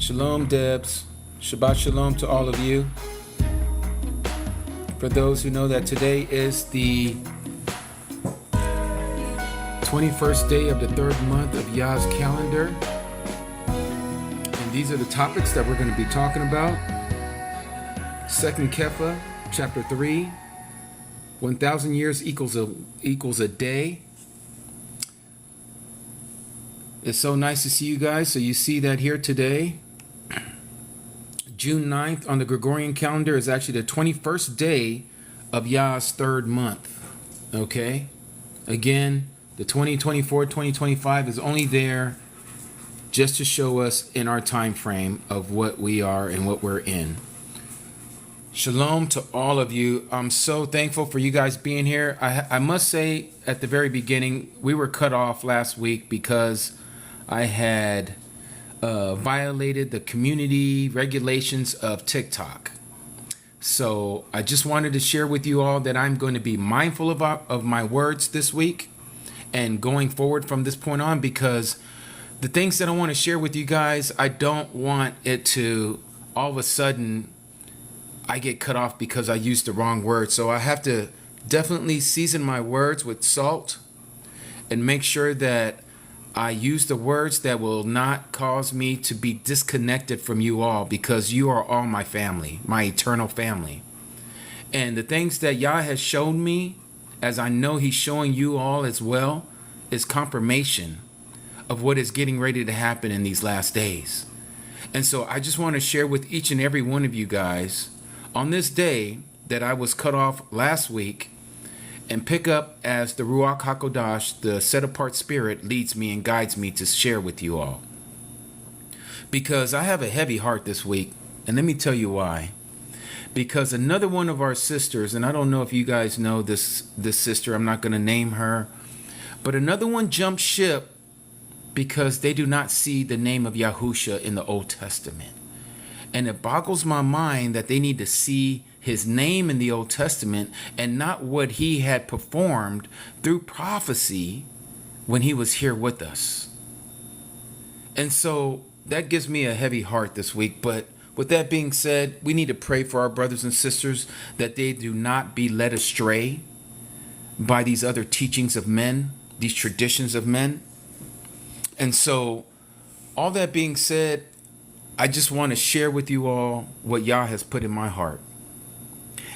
Shalom, Debs. Shabbat Shalom to all of you. For those who know that today is the 21st day of the third month of Yah's calendar. And these are the topics that we're going to be talking about. 2nd Kepha, chapter 3. 1,000 years equals a day. It's so nice to see you guys. So you see that here today. June 9th on the Gregorian calendar is actually the 21st day of Yah's third month. Okay? Again, the 2024-2025 is only there just to show us in our time frame of what we are and what we're in. Shalom to all of you. I'm so thankful for you guys being here. I must say at the very beginning, we were cut off last week because I had violated the community regulations of TikTok. So I just wanted to share with you all that I'm going to be mindful of my words this week and going forward from this point on, because the things that I want to share with you guys, I don't want it to all of a sudden I get cut off because I used the wrong word. So I have to definitely season my words with salt and make sure that I use the words that will not cause me to be disconnected from you all, because you are all my family, my eternal family. And the things that Yah has shown me, as I know he's showing you all as well, is confirmation of what is getting ready to happen in these last days. And so I just want to share with each and every one of you guys on this day that I was cut off last week, and pick up as the Ruach HaKodesh, the set-apart spirit, leads me and guides me to share with you all. Because I have a heavy heart this week, and let me tell you why. Because another one of our sisters, and I don't know if you guys know this sister, I'm not going to name her, but another one jumped ship because they do not see the name of Yahusha in the Old Testament. And it boggles my mind that they need to see his name in the Old Testament and not what he had performed through prophecy when he was here with us. And so that gives me a heavy heart this week. But with that being said, we need to pray for our brothers and sisters that they do not be led astray by these other teachings of men, these traditions of men. And so all that being said, I just want to share with you all what Yah has put in my heart.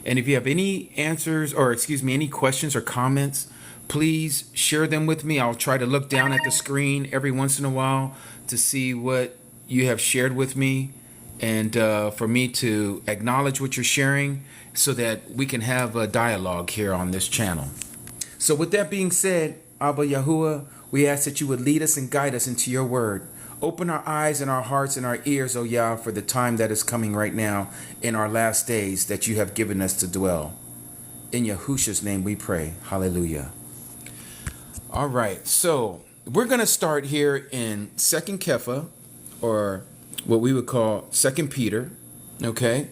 And if you have any answers, or any questions or comments, please share them with me. I'll try to look down at the screen every once in a while to see what you have shared with me, and for me to acknowledge what you're sharing so that we can have a dialogue here on this channel. So with that being said, Abba Yahuwah, we ask that you would lead us and guide us into your word. Open our eyes and our hearts and our ears, O Yah, for the time that is coming right now in our last days that you have given us to dwell. In Yahusha's name we pray. Hallelujah. All right, so we're going to start here in 2nd Kepha, or what we would call 2nd Peter, okay?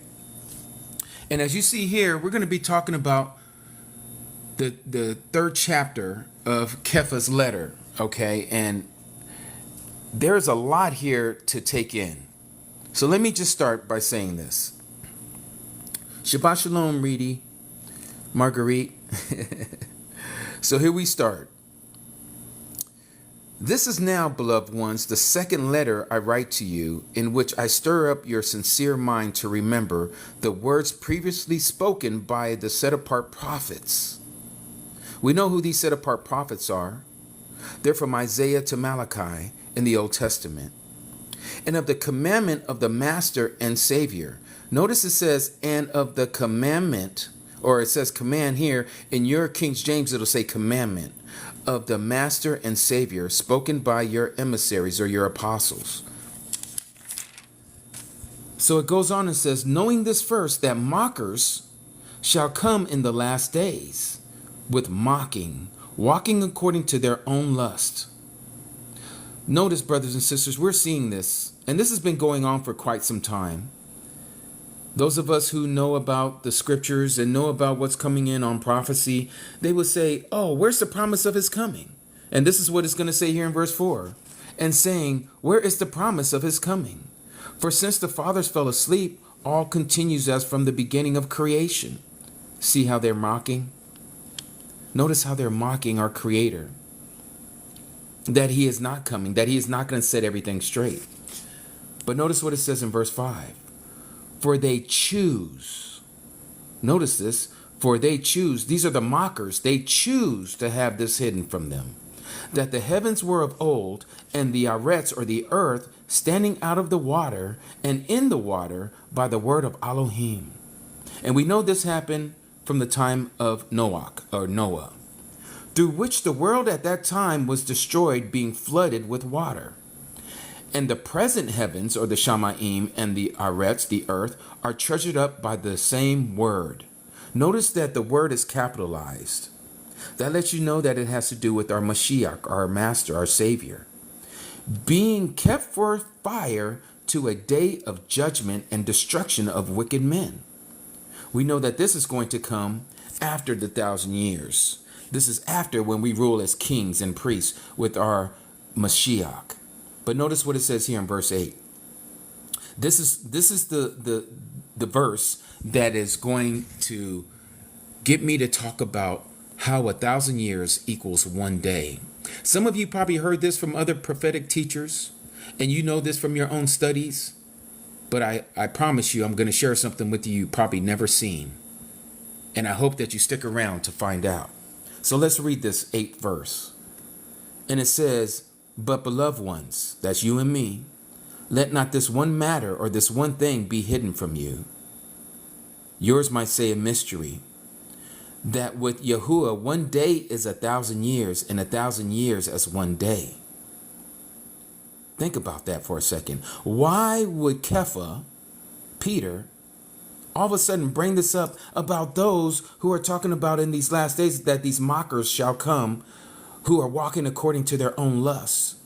And as you see here, we're going to be talking about the third chapter of Kepha's letter, okay? And there's a lot here to take in. So let me just start by saying this. Shabbat Shalom, Reedy, Marguerite. So here we start. This is now, beloved ones, the second letter I write to you, in which I stir up your sincere mind to remember the words previously spoken by the set-apart prophets. We know who these set-apart prophets are. They're from Isaiah to Malachi in the Old Testament, and of the commandment of the Master and Savior. Notice it says, and of the commandment, or it says command here. In your King James, it'll say commandment of the Master and Savior, spoken by your emissaries or your apostles. So it goes on and says, knowing this first, that mockers shall come in the last days with mocking, walking according to their own lust. Notice, brothers and sisters, we're seeing this, and this has been going on for quite some time. Those of us who know about the scriptures and know about what's coming in on prophecy, they will say, oh, where's the promise of his coming? And this is what it's going to say here in verse 4. And saying, where is the promise of his coming? For since the fathers fell asleep, all continues as from the beginning of creation. See how they're mocking? Notice how they're mocking our Creator. That he is not coming, that he is not going to set everything straight. But notice what it says in verse 5. For they choose. Notice this. For they choose. These are the mockers. They choose to have this hidden from them. That the heavens were of old, and the arets, or the earth, standing out of the water and in the water by the word of Elohim. And we know this happened from the time of Noah, through which the world at that time was destroyed, being flooded with water. And the present heavens, or the Shamaim, and the arets, the earth, are treasured up by the same word. Notice that the word is capitalized. That lets you know that it has to do with our Mashiach, our Master, our Savior, being kept for fire to a day of judgment and destruction of wicked men. We know that this is going to come after the 1,000 years. This is after when we rule as kings and priests with our Mashiach. But notice what it says here in verse 8. This is the verse that is going to get me to talk about how 1,000 years equals one day. Some of you probably heard this from other prophetic teachers, and you know this from your own studies. But I promise you, I'm going to share something with you probably never seen. And I hope that you stick around to find out. So let's read this 8th verse. And it says, but beloved ones, that's you and me, let not this one matter or this one thing be hidden from you. Yours might say a mystery, that with Yahuwah 1 day is 1,000 years, and 1,000 years as 1 day. Think about that for a second. Why would Kepha, Peter, all of a sudden bring this up about those who are talking about in these last days that these mockers shall come, who are walking according to their own lusts?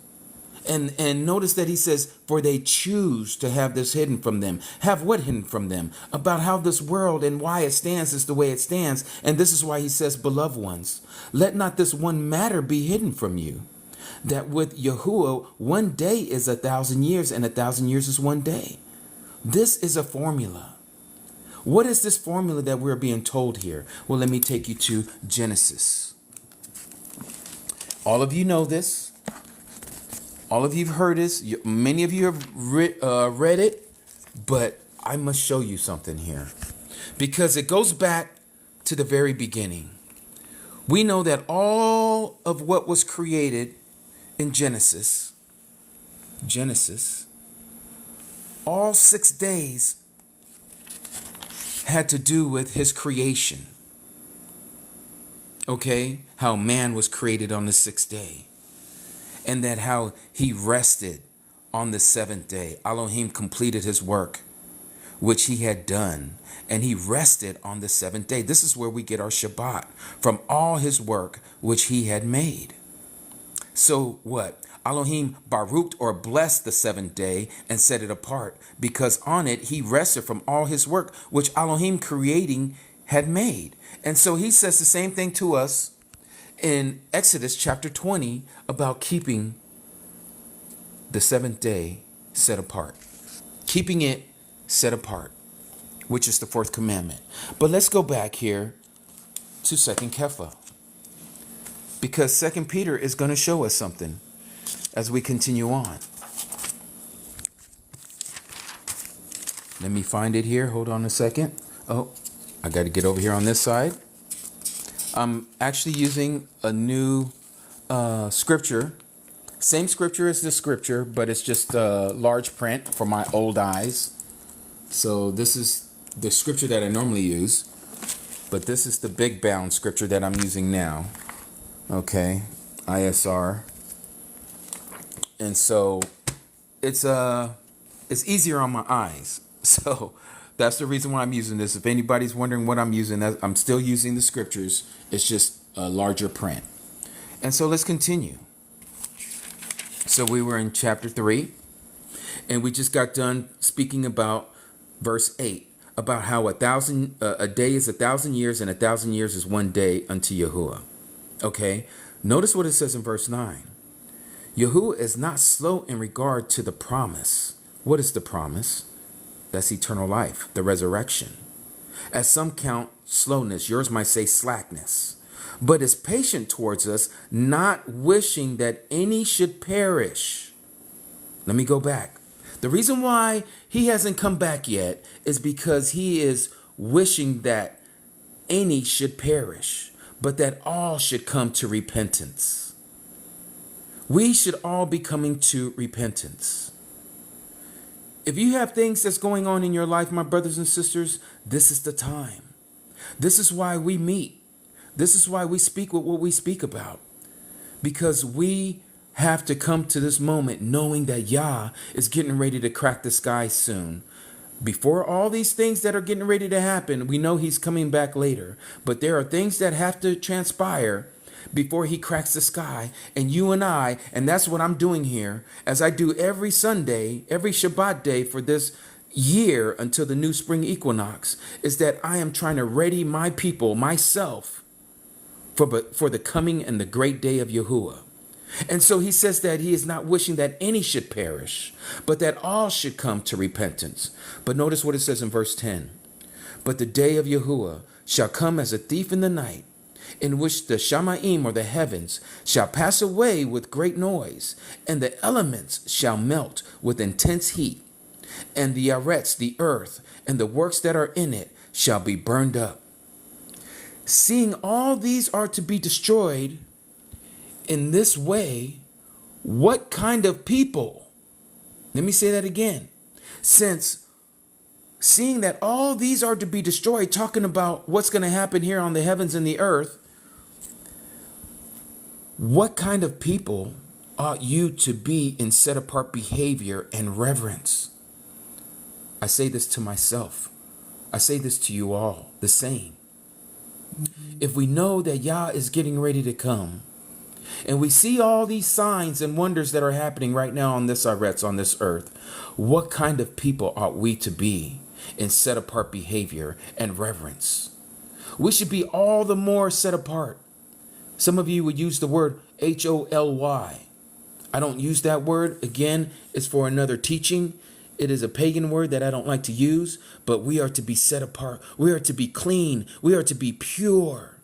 And notice that he says, for they choose to have this hidden from them. Have what hidden from them? About how this world and why it stands is the way it stands. And this is why he says, beloved ones, let not this one matter be hidden from you. That with Yahuwah 1 day is 1,000 years, and 1,000 years is 1 day. This is a formula. What is this formula that we're being told here? Well, let me take you to Genesis. All of you know this. All of you have heard this. Many of you have read it. But I must show you something here, because it goes back to the very beginning. We know that all of what was created in Genesis, all 6 days had to do with his creation. Okay, how man was created on the 6th day, and that how he rested on the 7th day. Elohim completed his work, which he had done, and he rested on the 7th day. This is where we get our Shabbat, from all his work which he had made. So what? Elohim baruched, or blessed, the 7th day and set it apart, because on it he rested from all his work which Elohim creating had made. And so he says the same thing to us in Exodus chapter 20 about keeping the 7th day set apart. Keeping it set apart, which is the 4th commandment. But let's go back here to 2nd Kepha, because 2nd Peter is going to show us something as we continue on. Let me find it here. Hold on a second. Oh, I got to get over here on this side. I'm actually using a new scripture. Same scripture as this scripture, but it's just large print for my old eyes. So this is the scripture that I normally use, but this is the big bound scripture that I'm using now. Okay, ISR. And so it's easier on my eyes. So that's the reason why I'm using this. If anybody's wondering what I'm using, I'm still using the scriptures. It's just a larger print. And so let's continue. So we were in chapter 3, and we just got done speaking about verse 8, about how a day is 1,000 years, and 1,000 years is 1 day unto Yahuwah. Okay, notice what it says in verse 9. Yahuwah is not slow in regard to the promise, What is the promise? That's eternal life, the resurrection. As some count slowness, yours might say slackness, but is patient towards us, not wishing that any should perish. Let me go back. The reason why he hasn't come back yet is because he is wishing that any should perish, but that all should come to repentance. We should all be coming to repentance. If you have things that's going on in your life, my brothers and sisters, this is the time. This is why we meet. This is why we speak with what we speak about. Because we have to come to this moment knowing that Yah is getting ready to crack the sky soon. Before all these things that are getting ready to happen, we know he's coming back later. But there are things that have to transpire before he cracks the sky. And you and I, and that's what I'm doing here, as I do every Sunday, every Shabbat day for this year until the new spring equinox, is that I am trying to ready my people, myself, for the coming and the great day of Yahuwah. And so he says that he is not wishing that any should perish, but that all should come to repentance. But notice what it says in verse 10. But the day of Yahuwah shall come as a thief in the night, in which the Shamaim, or the heavens, shall pass away with great noise, and the elements shall melt with intense heat, and the arets, the earth, and the works that are in it shall be burned up. Seeing all these are to be destroyed in this way, what kind of people? Let me say that again. Since seeing that all these are to be destroyed, talking about what's going to happen here on the heavens and the earth, what kind of people ought you to be in set apart behavior and reverence? I say this to myself. I say this to you all, the same. If we know that Yah is getting ready to come, and we see all these signs and wonders that are happening right now on this Aretz, on this earth, what kind of people ought we to be in set apart behavior and reverence? We should be all the more set apart. Some of you would use the word Holy. I don't use that word. Again, it's for another teaching. It is a pagan word that I don't like to use, but we are to be set apart. We are to be clean. We are to be pure.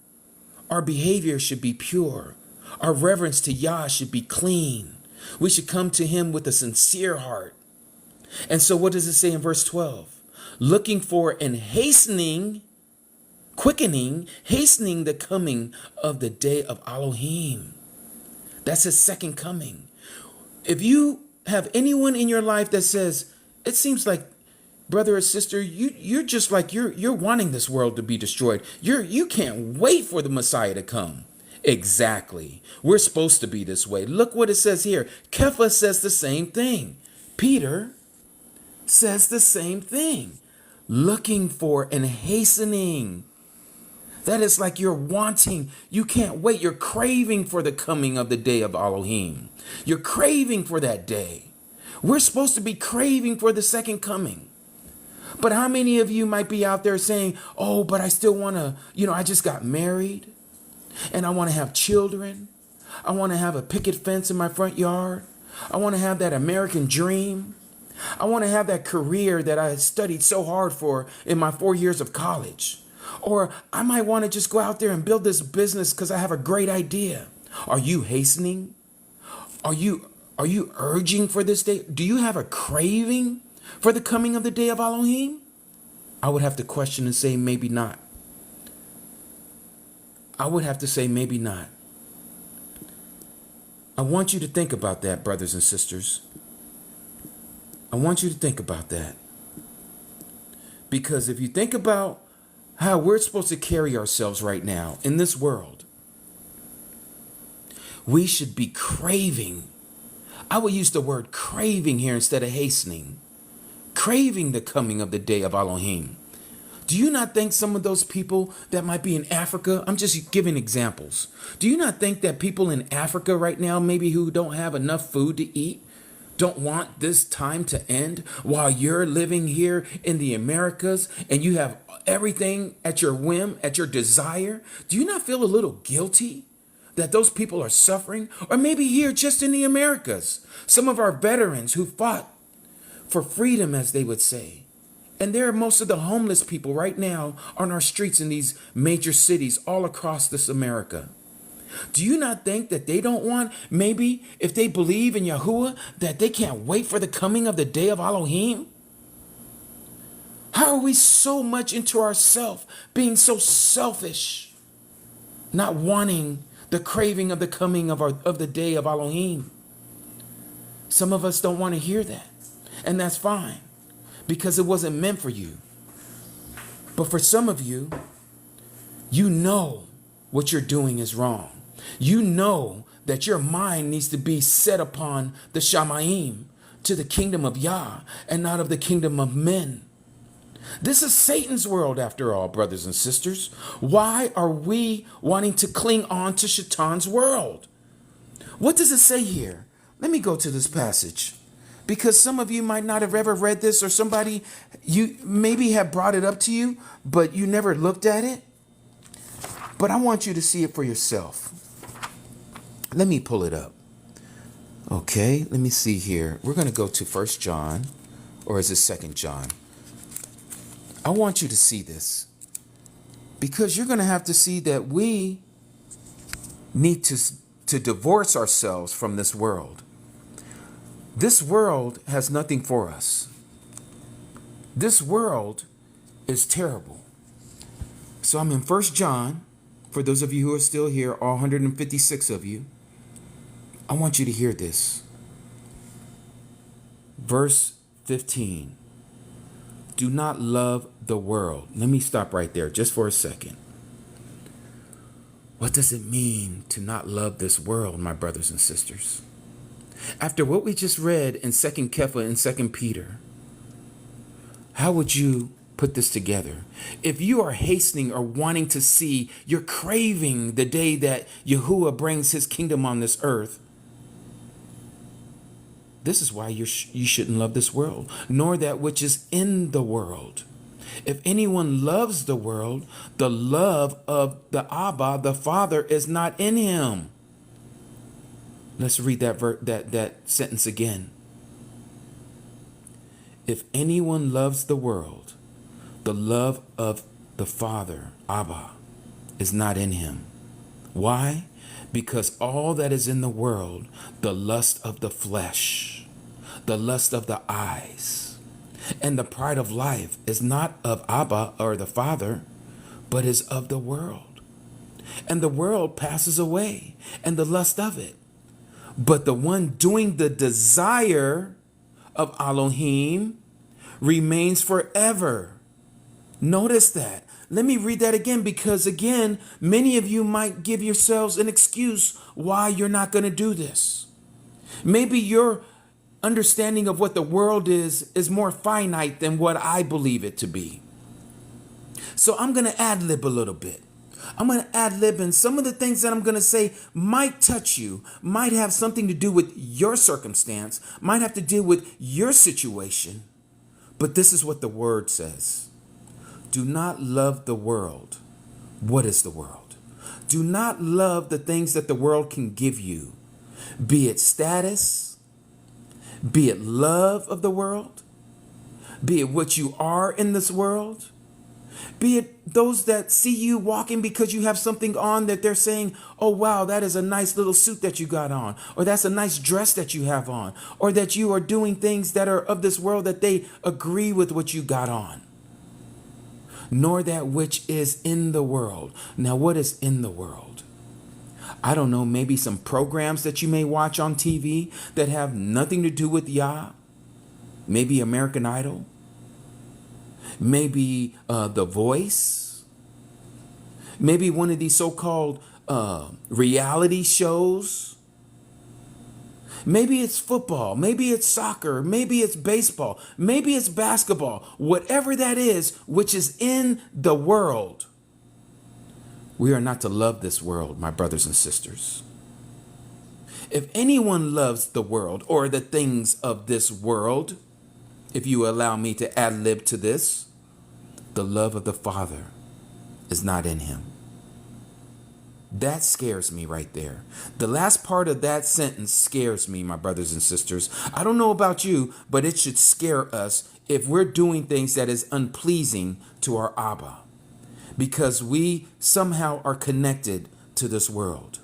Our behavior should be pure. Our reverence to Yah should be clean. We should come to him with a sincere heart. And so what does it say in verse 12? Looking for and hastening the coming of the day of Elohim. That's his second coming. If you have anyone in your life that says, it seems like, brother or sister, you're just like, you're wanting this world to be destroyed. You can't wait for the Messiah to come. Exactly. We're supposed to be this way. Look what it says here. Kepha says the same thing. Peter says the same thing. Looking for and hastening. That is like you're wanting, you can't wait. You're craving for the coming of the day of Elohim. You're craving for that day. We're supposed to be craving for the second coming. But how many of you might be out there saying, oh, but I still want to, I just got married and I want to have children. I want to have a picket fence in my front yard. I want to have that American dream. I want to have that career that I studied so hard for in my 4 years of college. Or I might want to just go out there and build this business because I have a great idea. Are you hastening? Are you urging for this day? Do you have a craving for the coming of the day of Elohim? I would have to question and say maybe not. I would have to say maybe not. I want you to think about that, brothers and sisters. I want you to think about that. Because if you think about how we're supposed to carry ourselves right now in this world, we should be craving. I would use the word craving here instead of hastening. Craving the coming of the day of Elohim. Do you not think some of those people that might be in Africa, I'm just giving examples. Do you not think that people in Africa right now, maybe who don't have enough food to eat, don't want this time to end while you're living here in the Americas and you have everything at your whim, at your desire? Do you not feel a little guilty that those people are suffering? Or maybe here just in the Americas, some of our veterans who fought for freedom, as they would say. And there are most of the homeless people right now on our streets in these major cities all across this America. Do you not think that they don't want, maybe if they believe in Yahuwah, that they can't wait for the coming of the day of Elohim? How are we so much into ourselves, being so selfish, not wanting the craving of the coming of the day of Elohim? Some of us don't want to hear that, and that's fine, because it wasn't meant for you. But for some of you, you know what you're doing is wrong. You know that your mind needs to be set upon the Shamayim, to the kingdom of Yah, and not of the kingdom of men. This is Satan's world, after all, brothers and sisters. Why are we wanting to cling on to Shaitan's world? What does it say here? Let me go to this passage, because some of you might not have ever read this, or somebody, you maybe have brought it up to you, but you never looked at it. But I want you to see it for yourself. Let me pull it up. Okay, let me see here. We're going to go to 1 John, or is it 2 John? I want you to see this, because you're going to have to see that we need to divorce ourselves from this world. This world has nothing for us. This world is terrible. So I'm in 1 John. For those of you who are still here, all 156 of you, I want you to hear this. Verse 15. Do not love the world. Let me stop right there just for a second. What does it mean to not love this world, my brothers and sisters? After what we just read in 2 Kepha and 2 Peter, how would you put this together? If you are hastening or wanting to see, you're craving the day that Yahuwah brings his kingdom on this earth, this is why you shouldn't love this world, nor that which is in the world. If anyone loves the world, the love of the Abba, the Father, is not in him. Let's read that sentence again. If anyone loves the world, the love of the Father, Abba, is not in him. Why? Because all that is in the world, the lust of the flesh, the lust of the eyes, and the pride of life is not of Abba or the Father, but is of the world. And the world passes away, and the lust of it. But the one doing the desire of Elohim remains forever. Notice that. Let me read that again, because again, many of you might give yourselves an excuse why you're not going to do this. Maybe your understanding of what the world is more finite than what I believe it to be. So I'm going to ad-lib a little bit. I'm going to ad-lib, and some of the things that I'm going to say might touch you, might have something to do with your circumstance, might have to do with your situation. But this is what the word says. Do not love the world. What is the world? Do not love the things that the world can give you, be it status, be it love of the world, be it what you are in this world, be it those that see you walking because you have something on that they're saying, oh, wow, that is a nice little suit that you got on, or that's a nice dress that you have on, or that you are doing things that are of this world that they agree with what you got on. Nor that which is in the world. Now, what is in the world? I don't know, maybe some programs that you may watch on TV that have nothing to do with Yah. Maybe American Idol. Maybe The Voice. Maybe one of these so-called reality shows. Maybe it's football, maybe it's soccer, maybe it's baseball, maybe it's basketball, whatever that is, which is in the world. We are not to love this world, my brothers and sisters. If anyone loves the world or the things of this world, if you allow me to ad-lib to this, the love of the Father is not in him. That scares me right there. The last part of that sentence scares me, my brothers and sisters. I don't know about you, but it should scare us if we're doing things that is unpleasing to our Abba, because we somehow are connected to this world.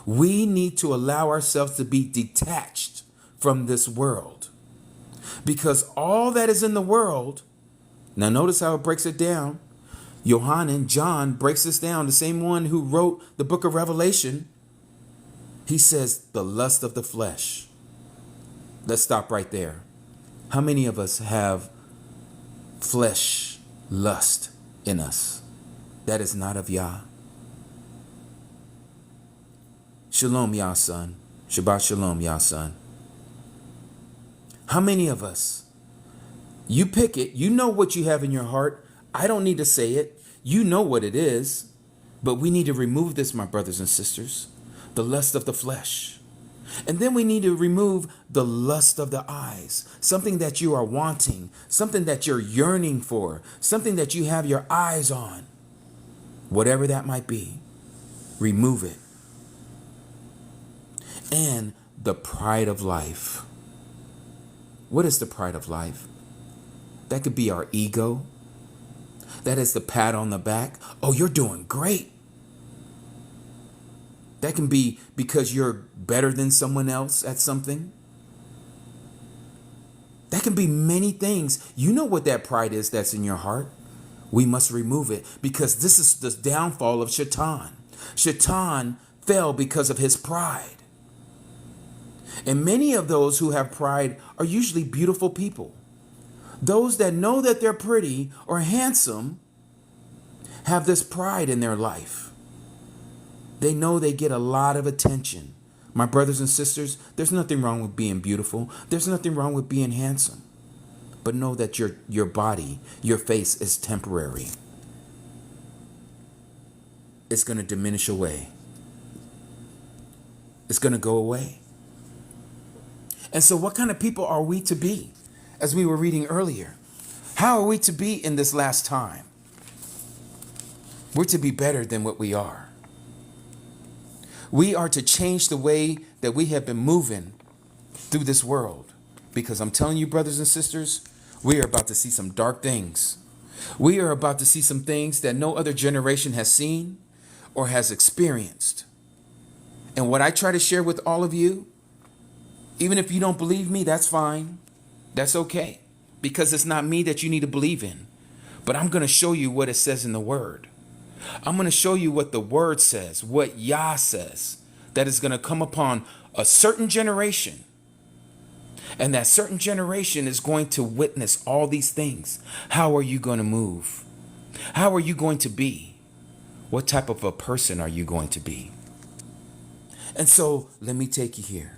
We need to allow ourselves to be detached from this world, because all that is in the world. Now notice how it breaks it down. John breaks this down, the same one who wrote the book of Revelation. He says the lust of the flesh. Let's stop right there. How many of us have flesh lust in us that is not of Yah? Shalom, Yah son. Shabbat shalom, Yah son. How many of us? You pick it. You know what you have in your heart. I don't need to say it. You know what it is. But we need to remove this, my brothers and sisters. The lust of the flesh. And then we need to remove the lust of the eyes. Something that you are wanting. Something that you're yearning for. Something that you have your eyes on. Whatever that might be. Remove it. And the pride of life. What is the pride of life? That could be our ego. That is the pat on the back. Oh, you're doing great. That can be because you're better than someone else at something. That can be many things. You know what that pride is that's in your heart. We must remove it, because this is the downfall of Shaitan. Shaitan fell because of his pride. And many of those who have pride are usually beautiful people. Those that know that they're pretty or handsome have this pride in their life. They know they get a lot of attention. My brothers and sisters, there's nothing wrong with being beautiful. There's nothing wrong with being handsome. But know that your body, your face is temporary. It's going to diminish away. It's going to go away. And so what kind of people are we to be? As we were reading earlier, how are we to be in this last time? We're to be better than what we are. We are to change the way that we have been moving through this world. Because I'm telling you, brothers and sisters, we are about to see some dark things. We are about to see some things that no other generation has seen or has experienced. And what I try to share with all of you, even if you don't believe me, that's fine. That's okay, because it's not me that you need to believe in. But I'm going to show you what it says in the word. I'm going to show you what the word says, what Yah says, that is going to come upon a certain generation. And that certain generation is going to witness all these things. How are you going to move? How are you going to be? What type of a person are you going to be? And so let me take you here.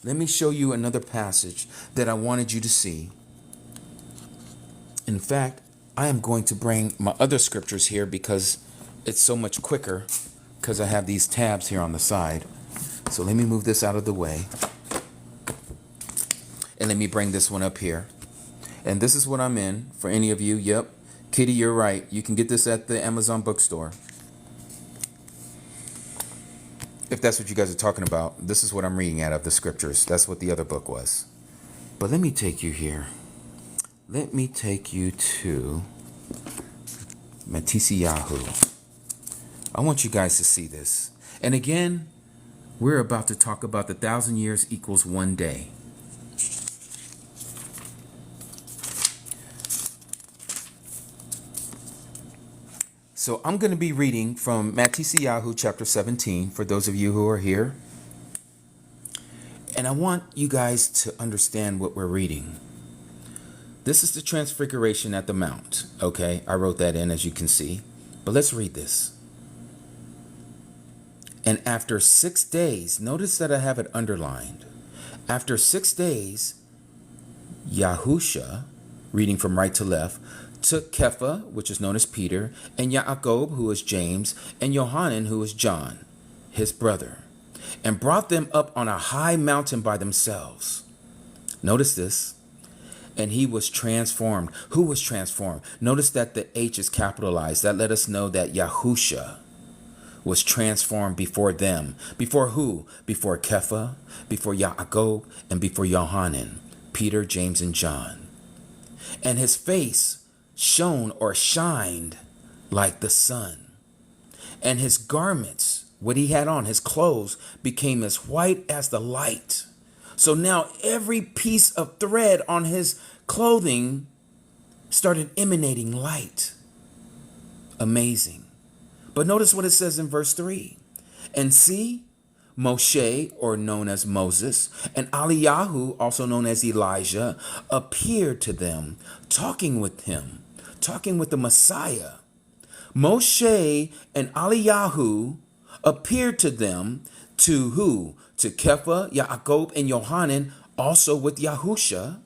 Let me show you another passage that I wanted you to see. In fact, I am going to bring my other scriptures here because it's so much quicker, because I have these tabs here on the side. So let me move this out of the way. And let me bring this one up here. And this is what I'm in for any of you. Yep. Kitty, you're right. You can get this at the Amazon bookstore. If that's what you guys are talking about, this is what I'm reading out of the scriptures. That's what the other book was. But let me take you here. Let me take you to Matisyahu. I want you guys to see this. And again, we're about to talk about the 1,000 years equals 1 day. So I'm going to be reading from Matisyahu chapter 17 for those of you who are here. And I want you guys to understand what we're reading. This is the transfiguration at the mount. Okay, I wrote that in, as you can see. But let's read this. And after 6 days, notice that I have it underlined. After 6 days, Yahusha, reading from right to left, took Kepha, which is known as Peter, and Yaakov, who is James, and Yohanan, who is John, his brother, and brought them up on a high mountain by themselves. Notice this. And he was transformed. Who was transformed? Notice that the H is capitalized. That let us know that Yahusha was transformed before them. Before who? Before Kepha, before Yaakov, and before Yohanan, Peter, James, and John. And his face shone or shined like the sun. And his garments, what he had on, his clothes, became as white as the light. So now every piece of thread on his clothing started emanating light. Amazing. But notice what it says in verse 3. And see, Moshe, or known as Moses, and Eliyahu, also known as Elijah, appeared to them, talking with the Messiah. Moshe and Eliyahu appeared to them, to who? To Kepha, Yaakov, and Yohanan, also with Yahusha,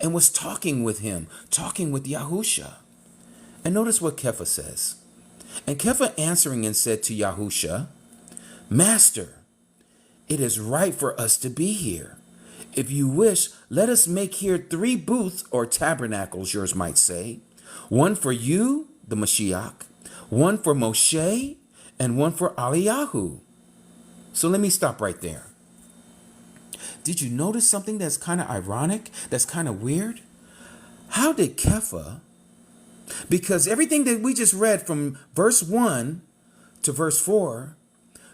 and was talking with him, talking with Yahusha. And notice what Kepha says. And Kepha answering and said to Yahusha, Master, it is right for us to be here. If you wish, let us make here 3 booths or tabernacles, yours might say. One for you, the Mashiach, one for Moshe, and one for Eliyahu. So let me stop right there. Did you notice something that's kind of ironic? That's kind of weird? How did Kepha, because everything that we just read from verse 1 to verse 4,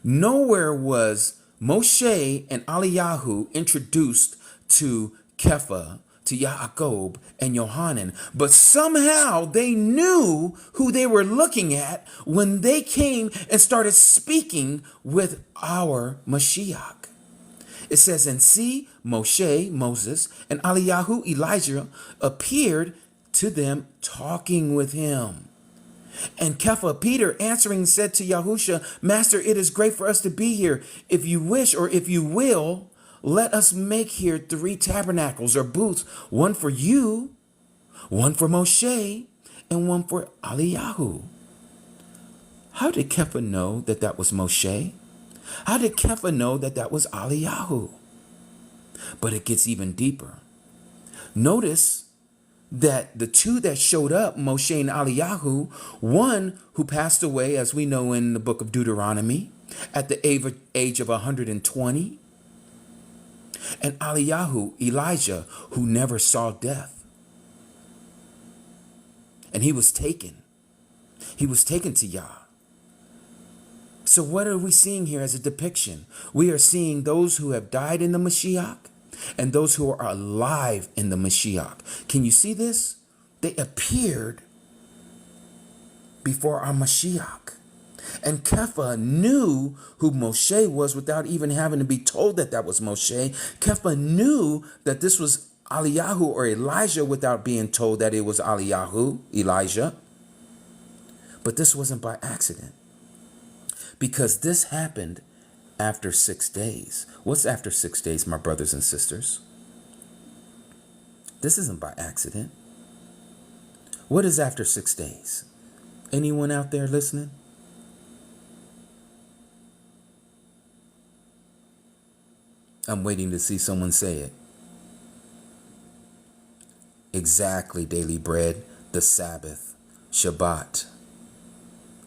nowhere was Moshe and Eliyahu introduced to Kepha, to Yaakov and Yohanan, but somehow they knew who they were looking at when they came and started speaking with our Mashiach. It says, and see, Moshe, Moses, and Eliyahu, Elijah, appeared to them talking with him. And Kepha, Peter, answering said to Yahusha, Master, it is great for us to be here. If you wish, or if you will, let us make here 3 tabernacles or booths, one for you, one for Moshe, and one for Eliyahu. How did Kepha know that that was Moshe? How did Kepha know that that was Eliyahu? But it gets even deeper. Notice that the 2 that showed up, Moshe and Eliyahu, one who passed away, as we know in the book of Deuteronomy, at the age of 120, and Eliyahu, Elijah, who never saw death. And he was taken. He was taken to Yah. So what are we seeing here as a depiction? We are seeing those who have died in the Mashiach and those who are alive in the Mashiach. Can you see this? They appeared before our Mashiach. And Kepha knew who Moshe was without even having to be told that that was Moshe. Kepha knew that this was Eliyahu or Elijah without being told that it was Eliyahu, Elijah. But this wasn't by accident, because this happened after 6 days. What's after 6 days, my brothers and sisters? This isn't by accident. What is after 6 days? Anyone out there listening? I'm waiting to see someone say it. Exactly, daily bread, the Sabbath, Shabbat,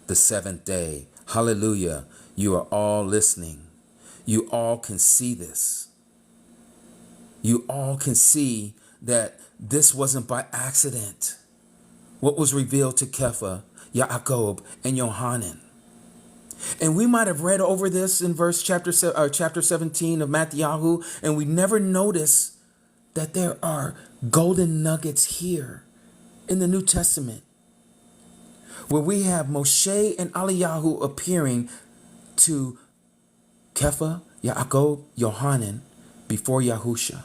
the 7th day. Hallelujah. You are all listening. You all can see this. You all can see that this wasn't by accident. What was revealed to Kepha, Yaakov, and Yohanan. And we might have read over this in chapter 17 of Matthew, and we never notice that there are golden nuggets here in the New Testament, where we have Moshe and Eliyahu appearing to Kepha, Yaakov, Yohanan before Yahusha.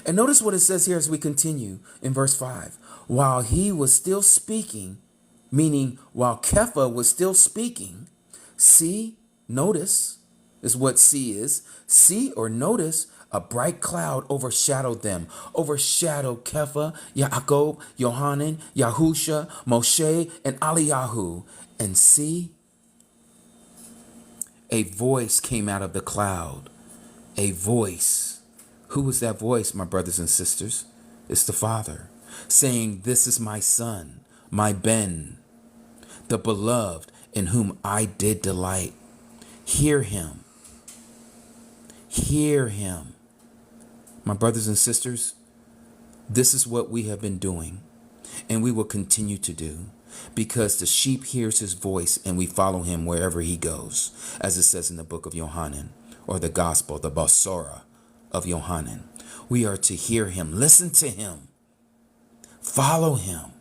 And notice what it says here as we continue in verse 5. While he was still speaking, meaning while Kepha was still speaking, see, notice is what see is. See or notice, a bright cloud overshadowed them, overshadowed Kepha, Yaakov, Yohanan, Yahusha, Moshe, and Eliyahu. And see, a voice came out of the cloud, a voice Who was that voice, my brothers and sisters? It's the Father saying, this is my Son, my Ben, the beloved in whom I did delight. Hear him. Hear him. My brothers and sisters, this is what we have been doing, and we will continue to do, because the sheep hears his voice and we follow him wherever he goes, as it says in the book of Yohanan, or the gospel, the Basora of Yohanan. We are to hear him, listen to him, follow him.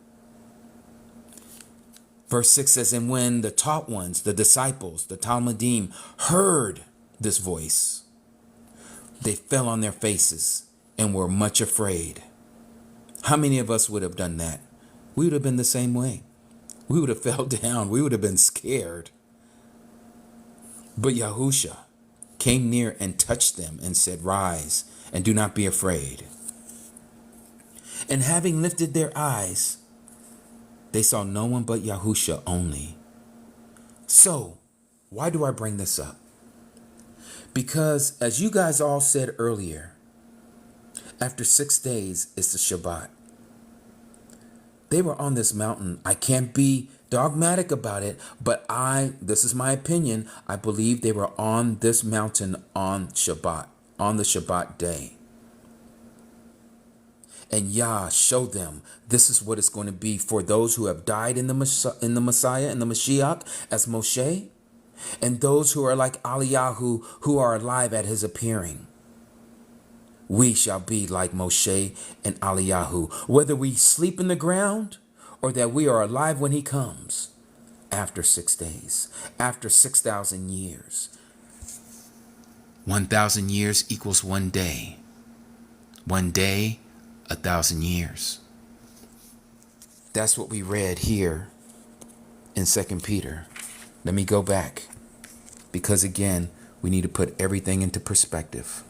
Verse 6 says, and when the taught ones, the disciples, the Talmudim, heard this voice, they fell on their faces and were much afraid. How many of us would have done that? We would have been the same way. We would have fell down. We would have been scared. But Yahusha came near and touched them and said, rise and do not be afraid. And having lifted their eyes, they saw no one but Yahusha only. So, why do I bring this up? Because, as you guys all said earlier, after 6 days is the Shabbat. They were on this mountain. I can't be dogmatic about it, but this is my opinion, I believe they were on this mountain on Shabbat, on the Shabbat day. And Yah showed them this is what it's going to be for those who have died in the Messiah, in the Mashiach, as Moshe, and those who are like Eliyahu, who are alive at his appearing. We shall be like Moshe and Eliyahu, whether we sleep in the ground or that we are alive when he comes after 6 days, after 6,000 years. 1,000 years equals 1 day. 1 day, 1,000 years. That's what we read here in 2 Peter. Let me go back, because again, we need to put everything into perspective,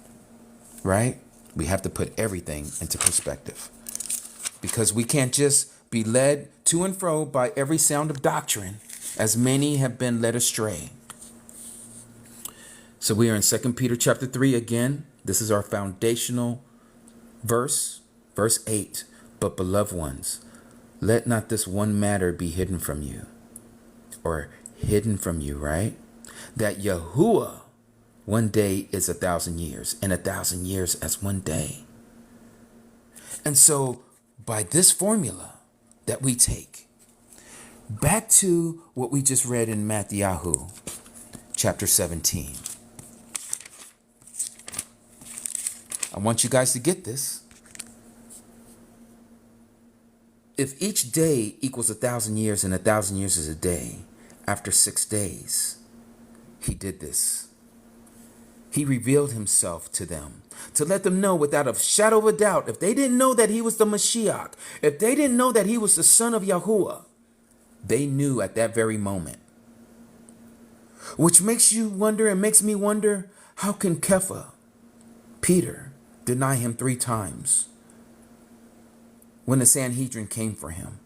right? We have to put everything into perspective, because we can't just be led to and fro by every sound of doctrine, as many have been led astray. So we are in 2 Peter chapter 3 again. This is our foundational verse, verse 8. But beloved ones, let not this one matter be hidden from you, or hidden from you, right? That Yahuwah, 1 day is 1,000 years, and 1,000 years as 1 day. And so by this formula that we take, back to what we just read in Matthew chapter 17. I want you guys to get this. If each day equals 1,000 years and 1,000 years is a day, after 6 days, he did this. He revealed himself to them to let them know without a shadow of a doubt. If they didn't know that he was the Mashiach, if they didn't know that he was the son of Yahuwah, they knew at that very moment. Which makes you wonder, and makes me wonder, how can Kepha, Peter, deny him 3 times when the Sanhedrin came for him?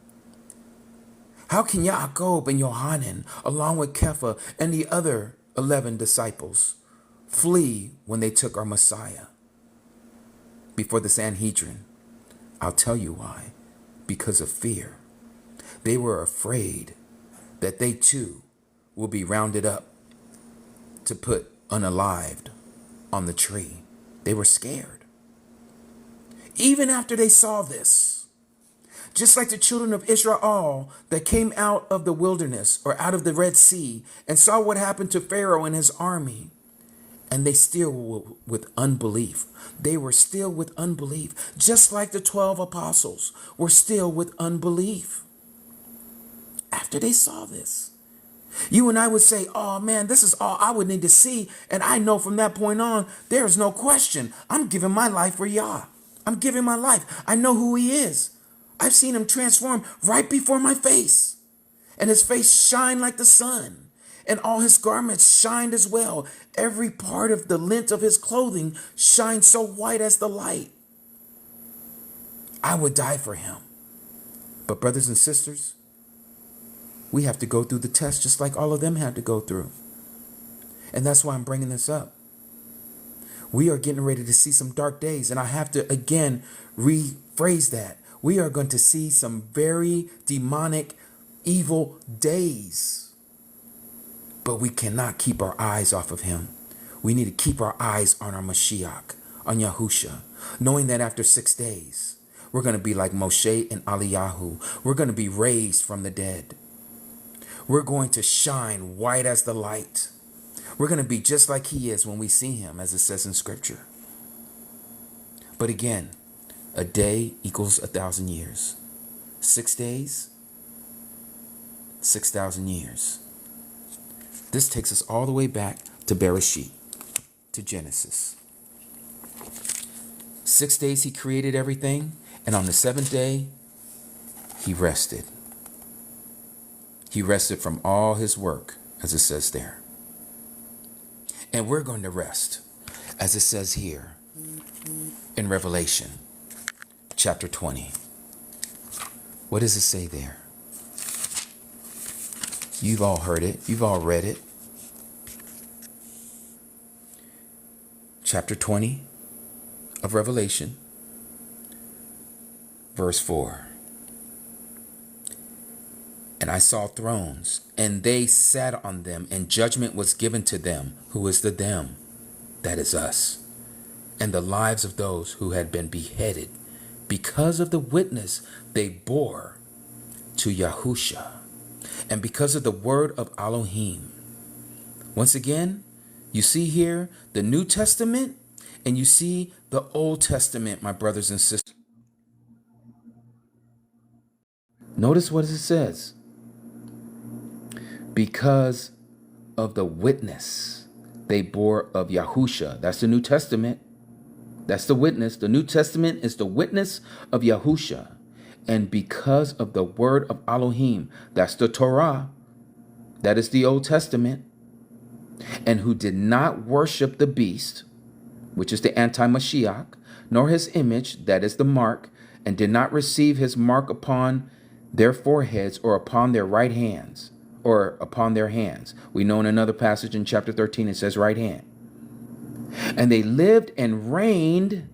How can Yaakov and Yohanan, along with Kepha and the other 11 disciples, flee when they took our Messiah before the Sanhedrin? I'll tell you why. Because of fear. They were afraid that they too will be rounded up to put unalived on the tree. They were scared. Even after they saw this, just like the children of Israel that came out of the wilderness or out of the Red Sea and saw what happened to Pharaoh and his army, and they still were with unbelief. They were still with unbelief, just like the 12 apostles were still with unbelief. After they saw this, you and I would say, oh man, this is all I would need to see. And I know from that point on, there is no question. I'm giving my life for Yah. I'm giving my life. I know who he is. I've seen him transform right before my face. And his face shined like the sun. And all his garments shined as well. Every part of the lint of his clothing shined so white as the light. I would die for him. But brothers and sisters, we have to go through the test just like all of them had to go through. And that's why I'm bringing this up. We are getting ready to see some dark days. And I have to, again, rephrase that. We are going to see some very demonic, evil days. But we cannot keep our eyes off of him. We need to keep our eyes on our Mashiach, on Yahusha, knowing that after 6 days, we're going to be like Moshe and Eliyahu. We're going to be raised from the dead. We're going to shine white as the light. We're going to be just like he is when we see him, as it says in scripture. But again, a day equals 1,000 years. 6 days, 6,000 years. This takes us all the way back to Bereshit, to Genesis. 6 days he created everything, and on the 7th day, he rested. He rested from all his work, as it says there. And we're going to rest, as it says here in Revelation chapter 20. What does it say there? You've all heard it. You've all read it. Chapter 20 of Revelation, verse 4. And I saw thrones, and they sat on them, and judgment was given to them. Who is the them? That is us. And the lives of those who had been beheaded because of the witness they bore to Yahusha, and because of the word of Elohim. Once again, you see here the New Testament, and you see the Old Testament, my brothers and sisters. Notice what it says. Because of the witness they bore of Yahusha. That's the New Testament. That's the witness. The New Testament is the witness of Yahusha. And because of the word of Elohim. That's the Torah. That is the Old Testament. And who did not worship the beast, which is the anti-Mashiach, nor his image, that is the mark, and did not receive his mark upon their foreheads or upon their right hands, or upon their hands. We know in another passage in chapter 13, it says right hand. And they lived and reigned,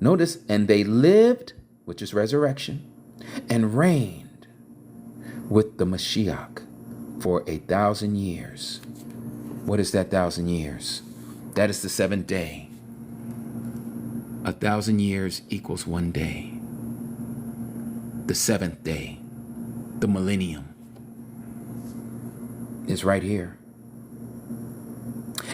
notice, and they lived, which is resurrection, and reigned with the Mashiach for 1,000 years. What is that 1,000 years? That is the 7th day. 1,000 years equals 1 day. The 7th day, the millennium, is right here.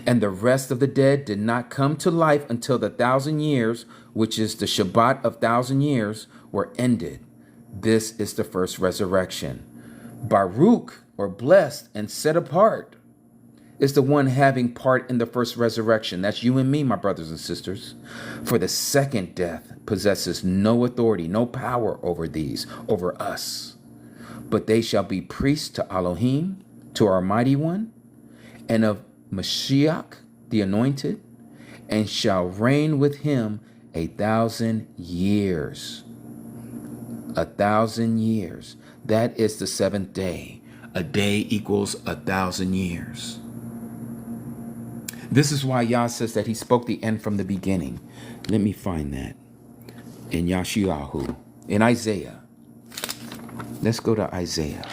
And the rest of the dead did not come to life until the 1,000 years, which is the Shabbat of 1,000 years, were ended. This is the first resurrection. Baruch, or blessed and set apart, is the one having part in the first resurrection. That's you and me, my brothers and sisters. For the second death possesses no authority, no power over these, over us. But they shall be priests to Elohim, to our mighty one, and of Mashiach, the anointed, and shall reign with him 1,000 years. 1,000 years. That is the 7th day. A day equals 1,000 years. This is why Yah says that he spoke the end from the beginning. Let me find that in Yashayahu, in Isaiah. Let's go to Isaiah.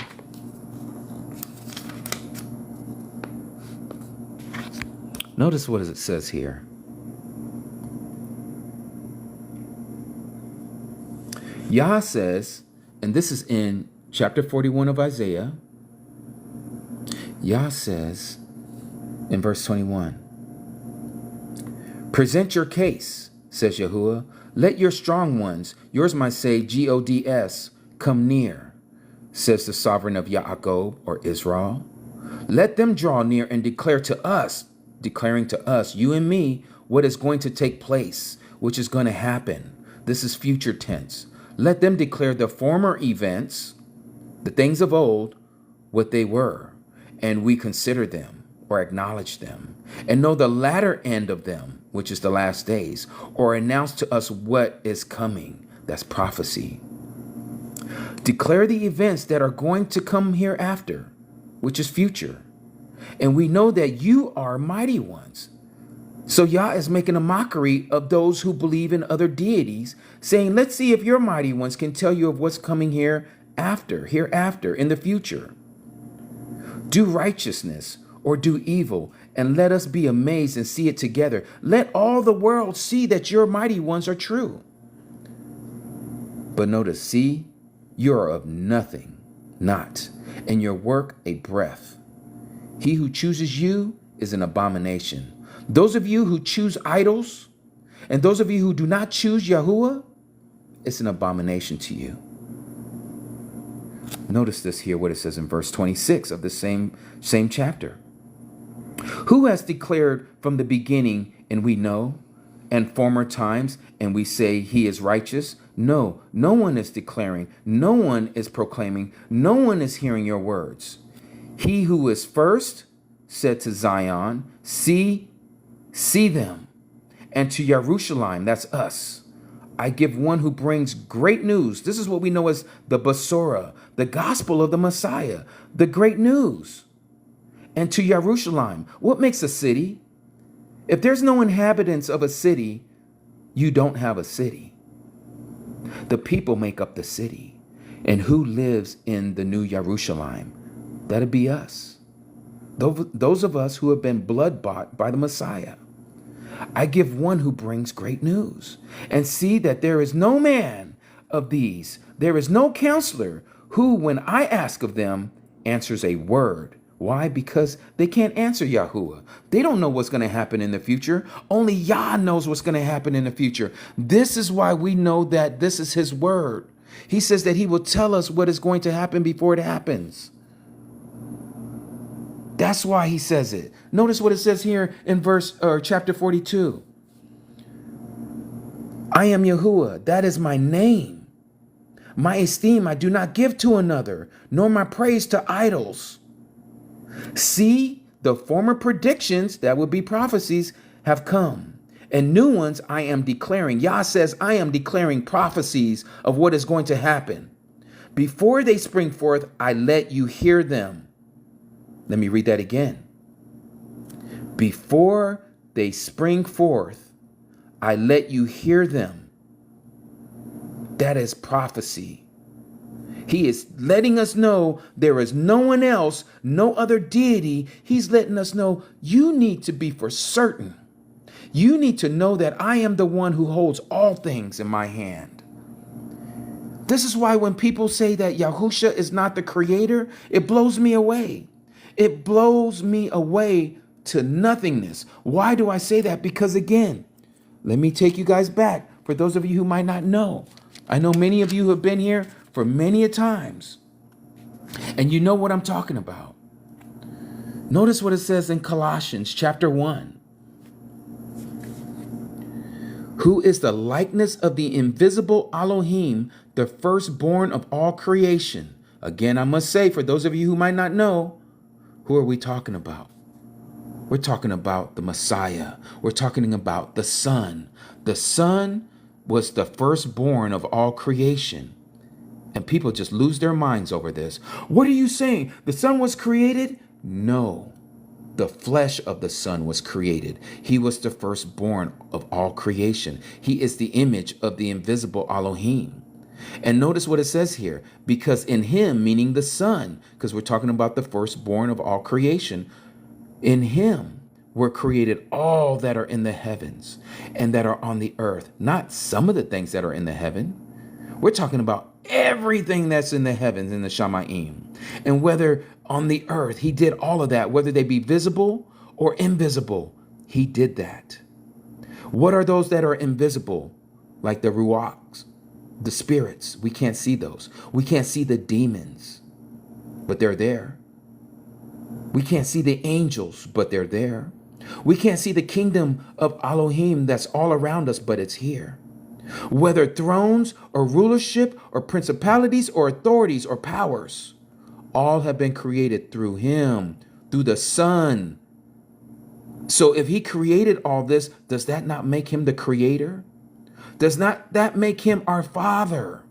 Notice what it says here. Yah says, and this is in chapter 41 of Isaiah. Yah says in verse 21, present your case, says Yahuwah. Let your strong ones, yours might say Gods, come near, says the sovereign of Yaakov, or Israel. Let them draw near and declare to us, declaring to us, you and me, what is going to take place, which is going to happen. This is future tense. Let them declare the former events, the things of old, what they were, and we consider them or acknowledge them, and know the latter end of them, which is the last days, or announce to us what is coming. That's prophecy. Declare the events that are going to come hereafter, which is future. And we know that you are mighty ones. So Yah is making a mockery of those who believe in other deities, saying, let's see if your mighty ones can tell you of what's coming hereafter, in the future. Do righteousness or do evil, and let us be amazed and see it together. Let all the world see that your mighty ones are true. But notice, see, you are of nothing, not, and your work a breath. He who chooses you is an abomination. Those of you who choose idols, and those of you who do not choose Yahuwah, it's an abomination to you. Notice this here, what it says in verse 26 of the same chapter. Who has declared from the beginning, and we know, and former times, and we say he is righteous? No, no one is declaring, no one is proclaiming, no one is hearing your words. He who is first said to Zion, see them. And to Jerusalem, that's us, I give one who brings great news. This is what we know as the Basora, the gospel of the Messiah, the great news. And to Jerusalem, what makes a city? If there's no inhabitants of a city, you don't have a city. The people make up the city. And who lives in the new Jerusalem? That'd be us. Those of us who have been blood bought by the Messiah. I give one who brings great news. And see that there is no man of these, there is no counselor who, when I ask of them, answers a word. Why? Because they can't answer Yahuwah. They don't know what's going to happen in the future. Only Yah knows what's going to happen in the future. This is why we know that this is his word. He says that he will tell us what is going to happen before it happens. That's why he says it. Notice what it says here in chapter 42. I am Yahuwah. That is my name. My esteem I do not give to another, nor my praise to idols. See, the former predictions, that would be prophecies, have come, and new ones I am declaring. Yah says, I am declaring prophecies of what is going to happen. Before they spring forth, I let you hear them. Let me read that again. Before they spring forth, I let you hear them. That is prophecy. He is letting us know there is no one else, no other deity. He's letting us know you need to be for certain. You need to know that I am the one who holds all things in my hand. This is why when people say that Yahusha is not the creator, it blows me away. It blows me away to nothingness. Why do I say that? Because again, let me take you guys back for those of you who might not know. I know many of you who have been here for many a times, and you know what I'm talking about. Notice what it says in Colossians chapter 1. Who is the likeness of the invisible Elohim, the firstborn of all creation. Again, I must say, for those of you who might not know, who are we talking about? We're talking about the Messiah. We're talking about the Son. The Son was the firstborn of all creation. And people just lose their minds over this. What are you saying? The Son was created? No. The flesh of the Son was created. He was the firstborn of all creation. He is the image of the invisible Elohim. And notice what it says here, because in him, meaning the Son, because we're talking about the firstborn of all creation, in him were created all that are in the heavens and that are on the earth. Not some of the things that are in the heaven. We're talking about everything that's in the heavens, in the Shamayim. And whether on the earth, he did all of that, whether they be visible or invisible, he did that. What are those that are invisible? Like the Ruachs, the spirits. We can't see those. We can't see the demons, but they're there. We can't see the angels, but they're there. We can't see the kingdom of Elohim that's all around us, but it's here. Whether thrones or rulership or principalities or authorities or powers, all have been created through him, through the Son. So if he created all this, does that not make him the creator? Does not that make him our Father?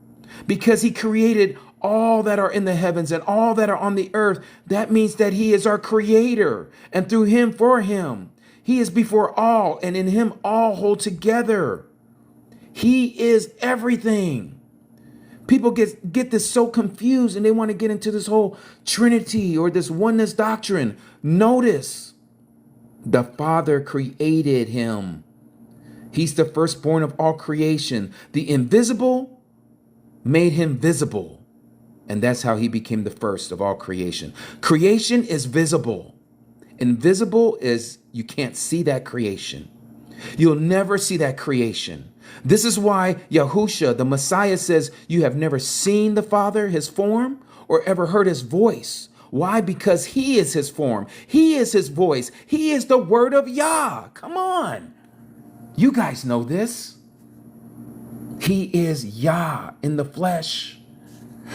Because he created all that are in the heavens and all that are on the earth. That means that he is our creator, and through him, for him, He is before all, and in him all hold together. He is everything. People get this so confused, and they want to get into this whole Trinity or this oneness doctrine. Notice, the Father created him. He's the firstborn of all creation. The invisible made him visible. And that's how he became the first of all creation. Creation is visible. Invisible is you can't see that creation. You'll never see that creation. This is why Yahusha, the Messiah, says, you have never seen the Father, his form, or ever heard his voice. Why? Because he is his form. He is his voice. He is the word of Yah. Come on. You guys know this. He is Yah in the flesh.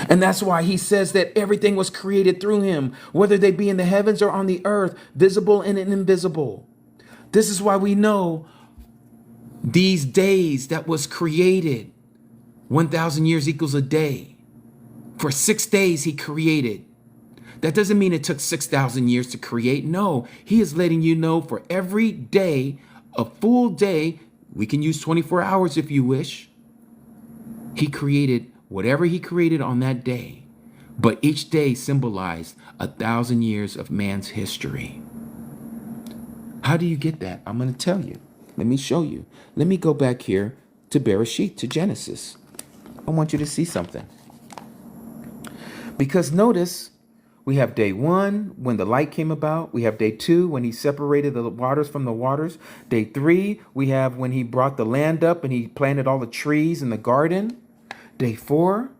And that's why he says that everything was created through him, whether they be in the heavens or on the earth, visible and invisible. This is why we know these days that was created. 1,000 years equals a day. For 6 days he created. That doesn't mean it took 6,000 years to create. No, he is letting you know for every day, a full day, we can use 24 hours if you wish. He created whatever he created on that day, but each day symbolized 1,000 years of man's history. How do you get that? I'm going to tell you. Let me show you. Let me go back here to Bereshit, to Genesis. I want you to see something. Because notice, we have day 1 when the light came about. We have day 2 when he separated the waters from the waters. Day 3, we have when he brought the land up and he planted all the trees in the garden. Day 4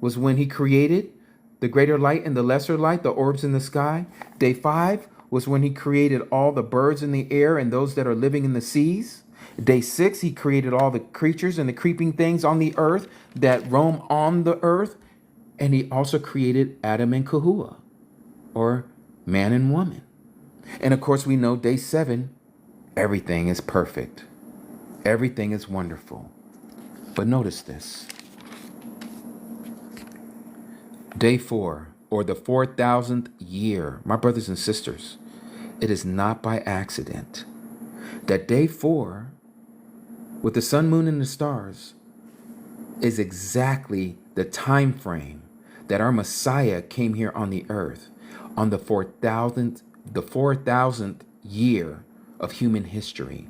was when he created the greater light and the lesser light, the orbs in the sky. Day 5 was when he created all the birds in the air and those that are living in the seas. Day 6, he created all the creatures and the creeping things on the earth that roam on the earth. And he also created Adam and Yahuwah, or man and woman. And of course, we know day 7, everything is perfect. Everything is wonderful. But notice this. Day 4, or the 4,000th year, my brothers and sisters, it is not by accident that day 4, with the sun, moon, and the stars, is exactly the time frame that our Messiah came here on the earth on the 4,000th year of human history.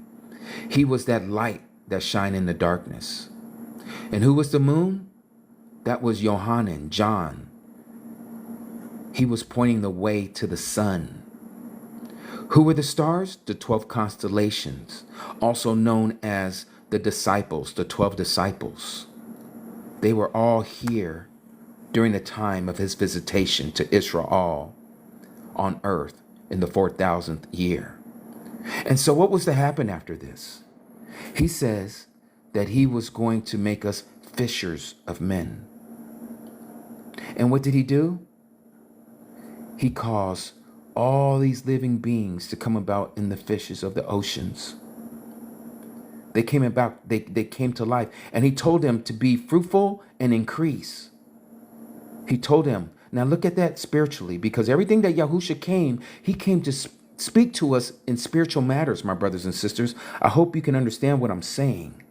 He was that light that shined in the darkness. And who was the moon? That was Yohanan, John. He was pointing the way to the sun. Who were the stars? The 12 constellations, also known as the disciples, the 12 disciples. They were all here during the time of his visitation to Israel on earth in the 4,000th year. And so what was to happen after this? He says that he was going to make us fishers of men. And what did he do? He caused all these living beings to come about in the fishes of the oceans. They came about, they came to life. And he told them to be fruitful and increase. He told them, now look at that spiritually, because everything that Yahusha came, he came to speak to us in spiritual matters, my brothers and sisters. I hope you can understand what I'm saying.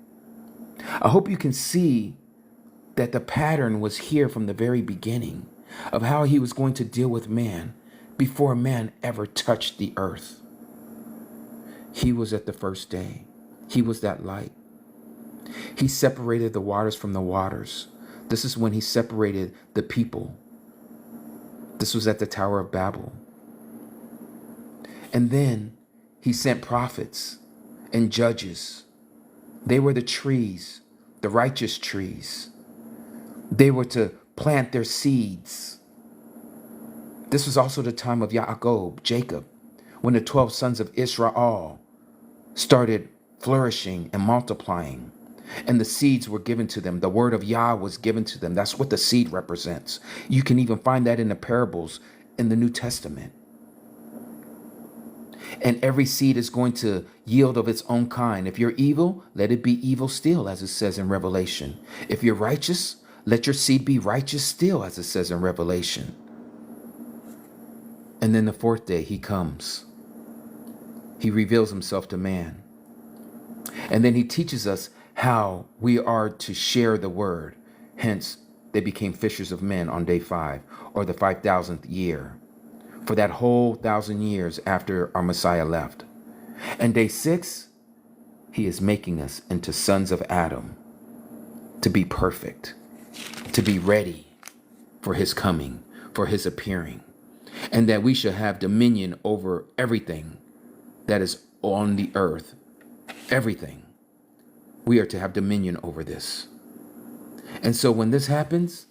I hope you can see that the pattern was here from the very beginning of how he was going to deal with man before man ever touched the earth. He was at the first day. He was that light. He separated the waters from the waters. This is when he separated the people. This was at the Tower of Babel. And then he sent prophets and judges. They were the trees, the righteous trees. They were to plant their seeds. This was also the time of Yaakov, Jacob, when the 12 sons of Israel started flourishing and multiplying. And the seeds were given to them. The word of Yah was given to them. That's what the seed represents. You can even find that in the parables in the New Testament. And every seed is going to yield of its own kind. If you're evil, let it be evil still, as it says in Revelation. If you're righteous, let your seed be righteous still, as it says in Revelation. And then the 4th day, he comes. He reveals himself to man. And then he teaches us how we are to share the word. Hence, they became fishers of men on day 5, or the 5,000th year, for that whole 1,000 years after our Messiah left. And day 6, he is making us into sons of Adam, to be perfect, to be ready for his coming, for his appearing, and that we shall have dominion over everything that is on the earth. Everything. We are to have dominion over this. And so when this happens,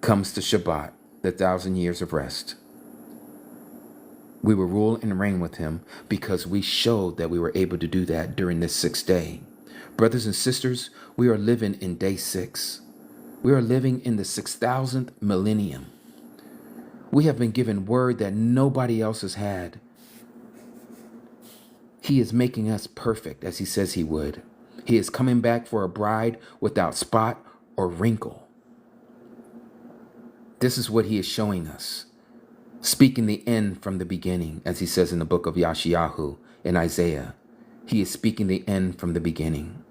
comes the Shabbat, the 1,000 years of rest. We will rule and reign with him because we showed that we were able to do that during this 6th day. Brothers and sisters, we are living in day 6. We are living in the 6,000th millennium. We have been given word that nobody else has had. He is making us perfect as he says he would. He is coming back for a bride without spot or wrinkle. This is what he is showing us. Speaking the end from the beginning, as he says in the book of Yashayahu in Isaiah. He is speaking the end from the beginning.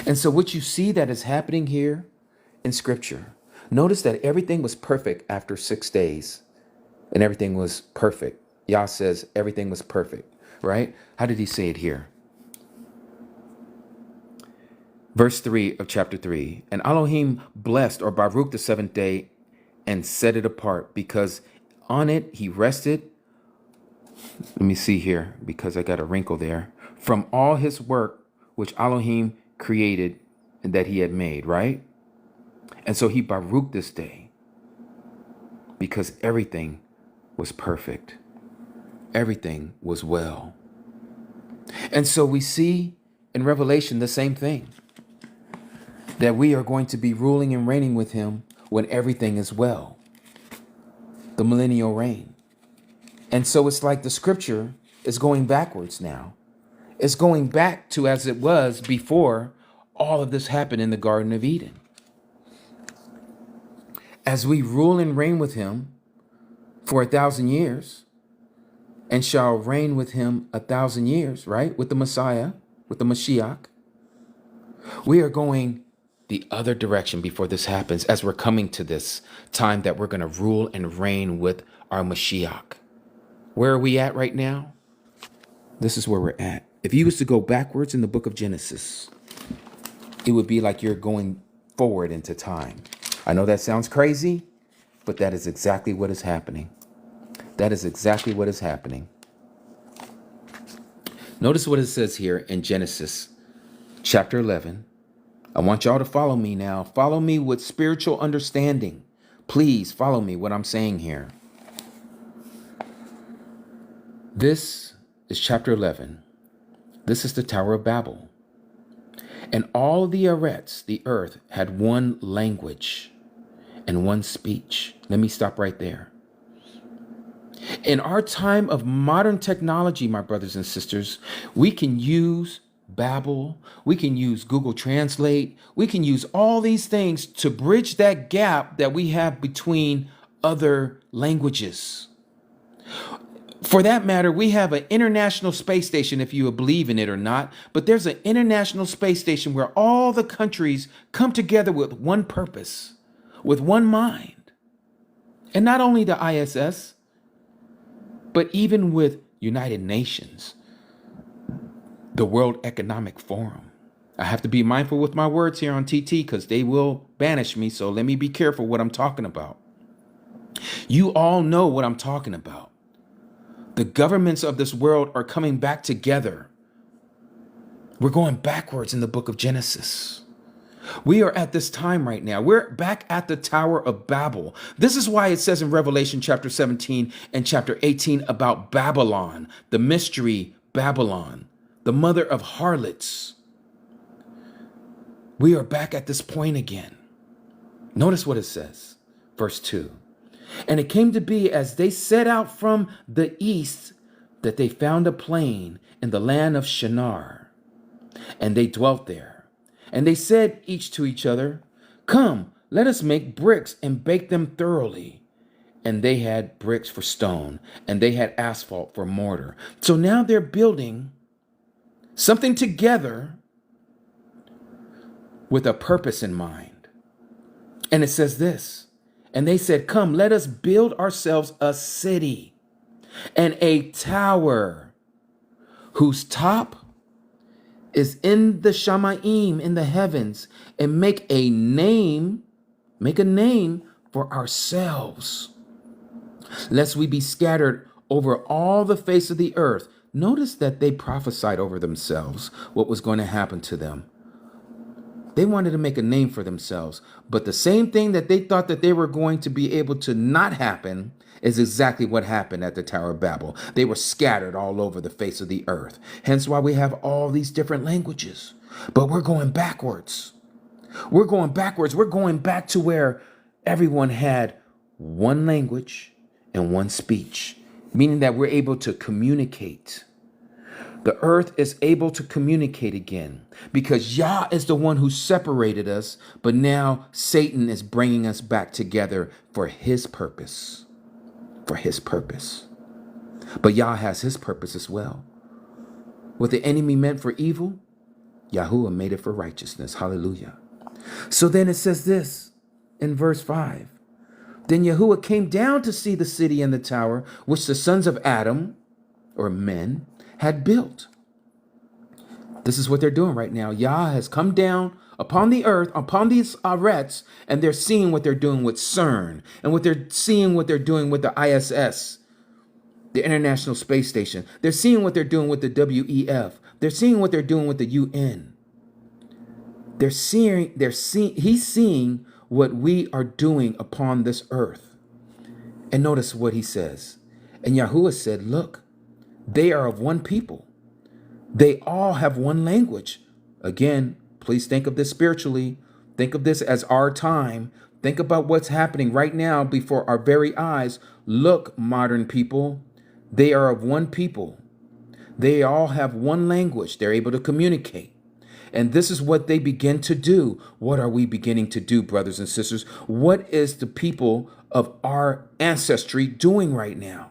And so what you see that is happening here in scripture, notice that everything was perfect after 6 days. And everything was perfect. Yah says everything was perfect, right? How did he say it here? Verse 3 of chapter 3. And Elohim blessed, or Baruch, the 7th day and set it apart, because on it he rested. Let me see here, because I got a wrinkle there. From all his work which Elohim created and that he had made, right? And so he Baruch this day because everything was perfect. Everything was well. And so we see in Revelation the same thing, that we are going to be ruling and reigning with him when everything is well. The millennial reign. And so it's like the scripture is going backwards now. It's going back to as it was before all of this happened in the Garden of Eden. As we rule and reign with him for 1,000 years, and shall reign with him 1,000 years, right? With the Messiah, with the Mashiach. We are going the other direction before this happens, as we're coming to this time that we're going to rule and reign with our Mashiach. Where are we at right now? This is where we're at. If you was to go backwards in the book of Genesis, it would be like you're going forward into time. I know that sounds crazy, but that is exactly what is happening. That is exactly what is happening. Notice what it says here in Genesis chapter 11. I want y'all to follow me now. Follow me with spiritual understanding. Please follow me what I'm saying here. This is chapter 11. This is the Tower of Babel. And all the Arets, the earth, had one language and one speech. Let me stop right there. In our time of modern technology, my brothers and sisters, we can use Babel, we can use Google Translate, we can use all these things to bridge that gap that we have between other languages. For that matter, we have an international space station, if you believe in it or not, but there's an international space station where all the countries come together with one purpose, with one mind. And not only the ISS, but even with United Nations, the World Economic Forum. I have to be mindful with my words here on TT because they will banish me. So let me be careful what I'm talking about. You all know what I'm talking about. The governments of this world are coming back together. We're going backwards in the book of Genesis. We are at this time right now. We're back at the Tower of Babel. This is why it says in Revelation chapter 17 and chapter 18 about Babylon, the mystery Babylon, the mother of harlots. We are back at this point again. Notice what it says, verse 2. And it came to be as they set out from the east that they found a plain in the land of Shinar, and they dwelt there. And they said each to each other, come, let us make bricks and bake them thoroughly. and they had bricks for stone, and they had asphalt for mortar. So now they're building something together with a purpose in mind. And it says this, and they said, come, let us build ourselves a city and a tower whose top is in the Shamayim, in the heavens, and make a name for ourselves, lest we be scattered over all the face of the earth. Notice that they prophesied over themselves what was going to happen to them. They wanted to make a name for themselves, but the same thing that they thought that they were going to be able to not happen is exactly what happened at the Tower of Babel. They were scattered all over the face of the earth. Hence why we have all these different languages. But we're going backwards. We're going backwards. We're going back to where everyone had one language and one speech, meaning that we're able to communicate. The earth is able to communicate again because Yah is the one who separated us, but now Satan is bringing us back together for his purpose. For his purpose. But Yah has his purpose as well. What the enemy meant for evil, Yahuwah made it for righteousness. Hallelujah. So then it says this in verse 5. Then Yahuwah came down to see the city and the tower, which the sons of Adam, or men, had built. This is what they're doing right now. Yah has come down upon the earth, upon these arets, and they're seeing what they're doing with CERN, and what they're doing with the ISS, the International Space Station. They're seeing what they're doing with the WEF. They're seeing what they're doing with the UN. He's seeing what we are doing upon this earth. And notice what he says. And Yahuwah said, look, they are of one people. They all have one language. Again, please think of this spiritually. Think of this as our time. Think about what's happening right now before our very eyes. Look, modern people, they are of one people. They all have one language. They're able to communicate. And this is what they begin to do. What are we beginning to do, brothers and sisters? What is the people of our ancestry doing right now?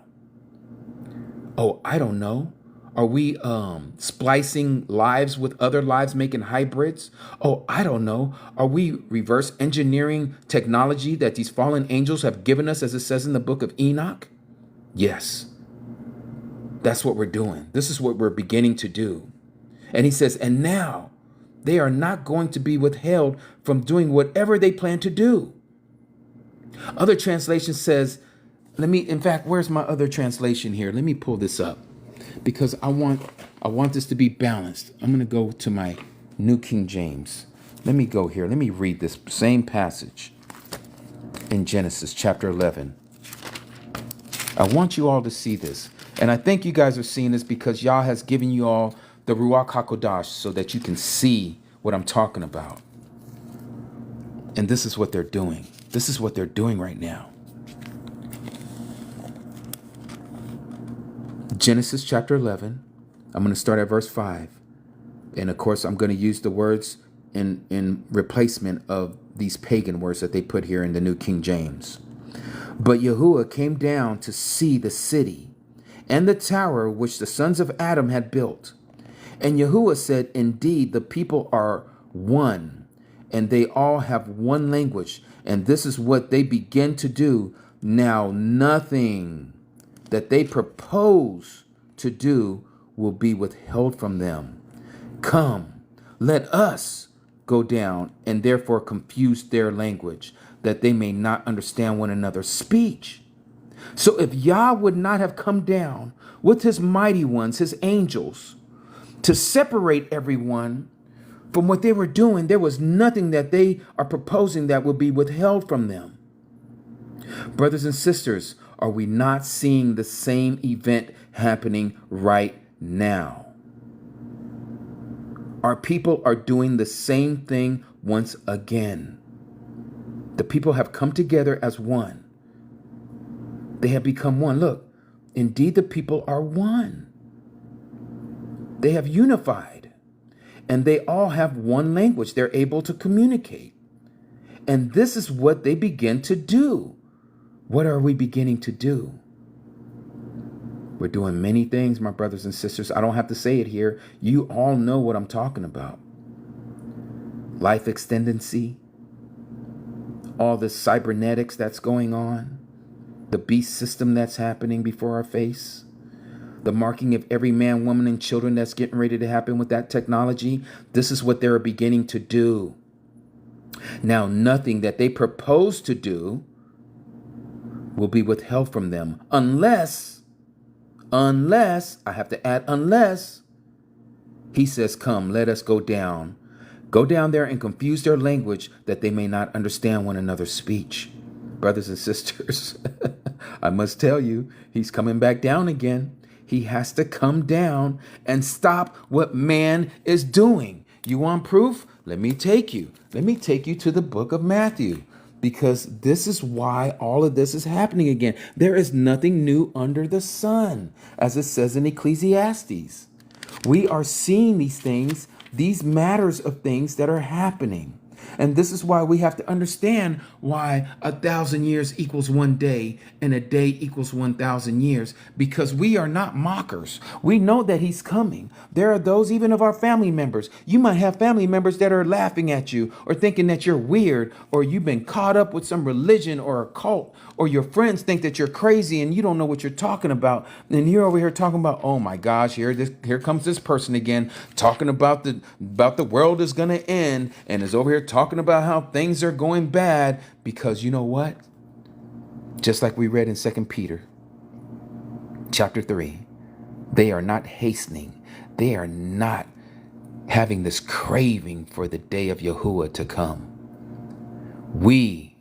Oh, I don't know. Are we splicing lives with other lives, making hybrids? Oh, I don't know. Are we reverse engineering technology that these fallen angels have given us, as it says in the book of Enoch? Yes. That's what we're doing. This is what we're beginning to do. And he says, and now they are not going to be withheld from doing whatever they plan to do. Other translation says, in fact, where's my other translation here? Let me pull this up because I want this to be balanced. I'm going to go to my New King James. Let me go here. Let me read this same passage in Genesis chapter 11. I want you all to see this. And I think you guys are seeing this because Yah has given you all the Ruach HaKodesh so that you can see what I'm talking about. And this is what they're doing. This is what they're doing right now. Genesis chapter 11. I'm going to start at verse 5. And of course, I'm going to use the words in replacement of these pagan words that they put here in the New King James. But Yahuwah came down to see the city and the tower which the sons of Adam had built. And Yahuwah said, indeed, the people are one, and they all have one language. And this is what they begin to do. Now, nothing that they propose to do will be withheld from them. Come, let us go down and therefore confuse their language, that they may not understand one another's speech. So if Yah would not have come down with his mighty ones, his angels, to separate everyone from what they were doing, there was nothing that they are proposing that would be withheld from them. Brothers and sisters, are we not seeing the same event happening right now? Our people are doing the same thing once again. The people have come together as one. They have become one. Look, indeed, the people are one. They have unified, and they all have one language. They're able to communicate. And this is what they begin to do. What are we beginning to do? We're doing many things, my brothers and sisters. I don't have to say it here. You all know what I'm talking about. Life expectancy, all the cybernetics that's going on, the beast system that's happening before our face, the marking of every man, woman, and children that's getting ready to happen with that technology. This is what they're beginning to do. Now, nothing that they propose to do will be withheld from them unless, I have to add unless, he says, come, let us go down. Go down there and confuse their language that they may not understand one another's speech. Brothers and sisters, I must tell you, he's coming back down again. He has to come down and stop what man is doing. You want proof? Let me take you. Let me take you to the book of Matthew, because this is why all of this is happening again. There is nothing new under the sun, as it says in Ecclesiastes. We are seeing these things, these matters of things that are happening. And this is why we have to understand why 1,000 years equals one day and a day equals 1,000 years, because we are not mockers. We know that he's coming. There are those even of our family members. You might have family members that are laughing at you or thinking that you're weird, or you've been caught up with some religion or a cult, or your friends think that you're crazy and you don't know what you're talking about. And you're over here talking about, oh my gosh, here comes this person again talking about the world is going to end, and is over here talking about how things are going bad, because you know what? Just like we read in 2 Peter chapter 3, they are not hastening. They are not having this craving for the day of Yahuwah to come. We,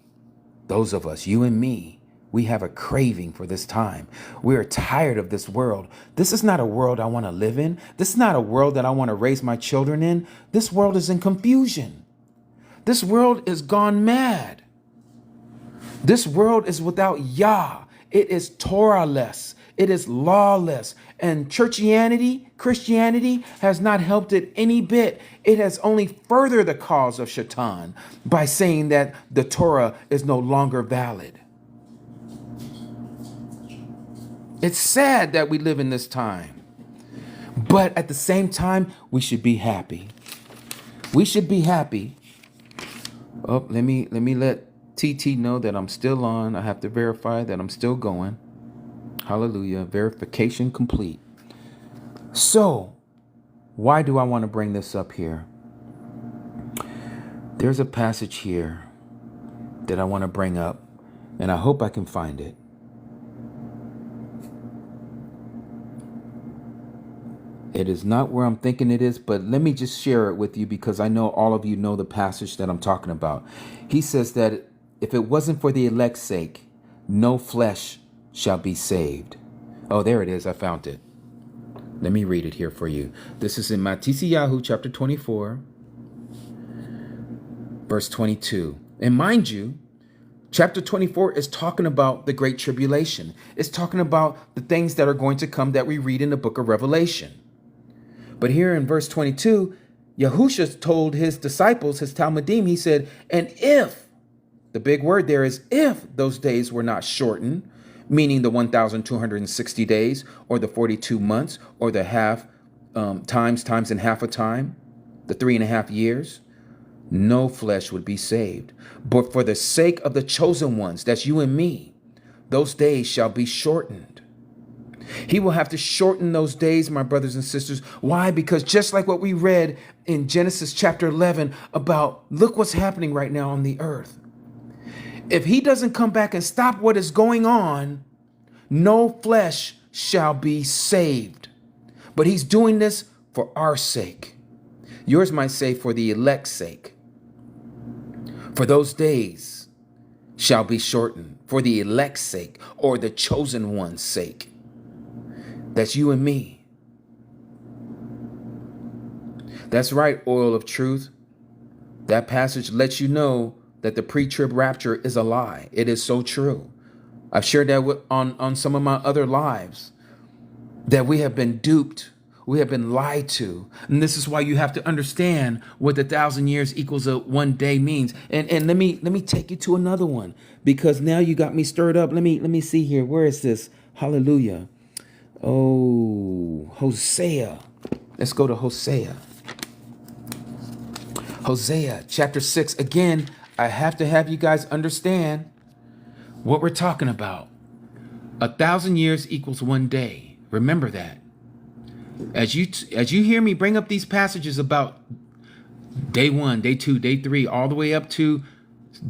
those of us, you and me, we have a craving for this time. We are tired of this world. This is not a world I want to live in. This is not a world that I want to raise my children in. This world is in confusion. This world is gone mad. This world is without Yah. It is Torah-less. It is lawless. And Christianity has not helped it any bit. It has only furthered the cause of Shaitan by saying that the Torah is no longer valid. It's sad that we live in this time. But at the same time, we should be happy. We should be happy. Oh, let me let TT know that I'm still on. I have to verify that I'm still going. Hallelujah. Verification complete. So, why do I want to bring this up here? There's a passage here that I want to bring up, and I hope I can find it. It is not where I'm thinking it is, but let me just share it with you, because I know all of you know the passage that I'm talking about. He says that if it wasn't for the elect's sake, no flesh shall be saved. Oh, there it is. I found it. Let me read it here for you. This is in Matisyahu chapter 24, verse 22. And mind you, chapter 24 is talking about the Great Tribulation. It's talking about the things that are going to come that we read in the book of Revelation. But here in verse 22, Yahusha told his disciples, his Talmudim, he said, and if, the big word there is if those days were not shortened, meaning the 1,260 days or the 42 months or the half times and half a time, the 3.5 years, no flesh would be saved. But for the sake of the chosen ones, that's you and me, those days shall be shortened. He will have to shorten those days, my brothers and sisters. Why? Because just like what we read in Genesis chapter 11 about, look what's happening right now on the earth. If he doesn't come back and stop what is going on, no flesh shall be saved. But he's doing this for our sake. Yours might say for the elect's sake. For those days shall be shortened for the elect's sake, or the chosen one's sake. That's you and me. That's right, oil of truth. That passage lets you know that the pre-trib rapture is a lie. It is so true. I've shared that on some of my other lives, that we have been duped. We have been lied to. And this is why you have to understand what the 1,000 years equals a one day means. And let me take you to another one, because now you got me stirred up. Let me see here. Where is this? Hallelujah. Oh, Hosea. Let's go to Hosea. Hosea chapter 6. Again, I have to have you guys understand what we're talking about. 1,000 years equals one day. Remember that. As you hear me bring up these passages about day 1, day 2, day 3, all the way up to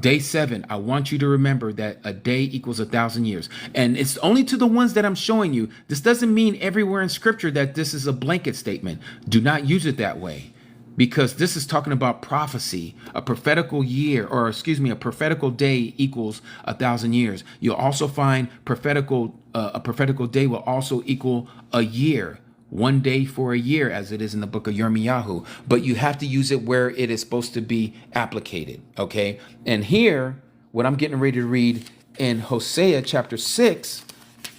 day 7, I want you to remember that a day equals 1,000 years. And it's only to the ones that I'm showing you. This doesn't mean everywhere in scripture that this is a blanket statement. Do not use it that way, because this is talking about prophecy. A prophetical year, or excuse me, a prophetical day equals 1,000 years. You'll also find a prophetical day will also equal a year. One day for a year, as it is in the book of Yirmiyahu. But you have to use it where it is supposed to be applicated, okay? And here, what I'm getting ready to read in Hosea chapter 6,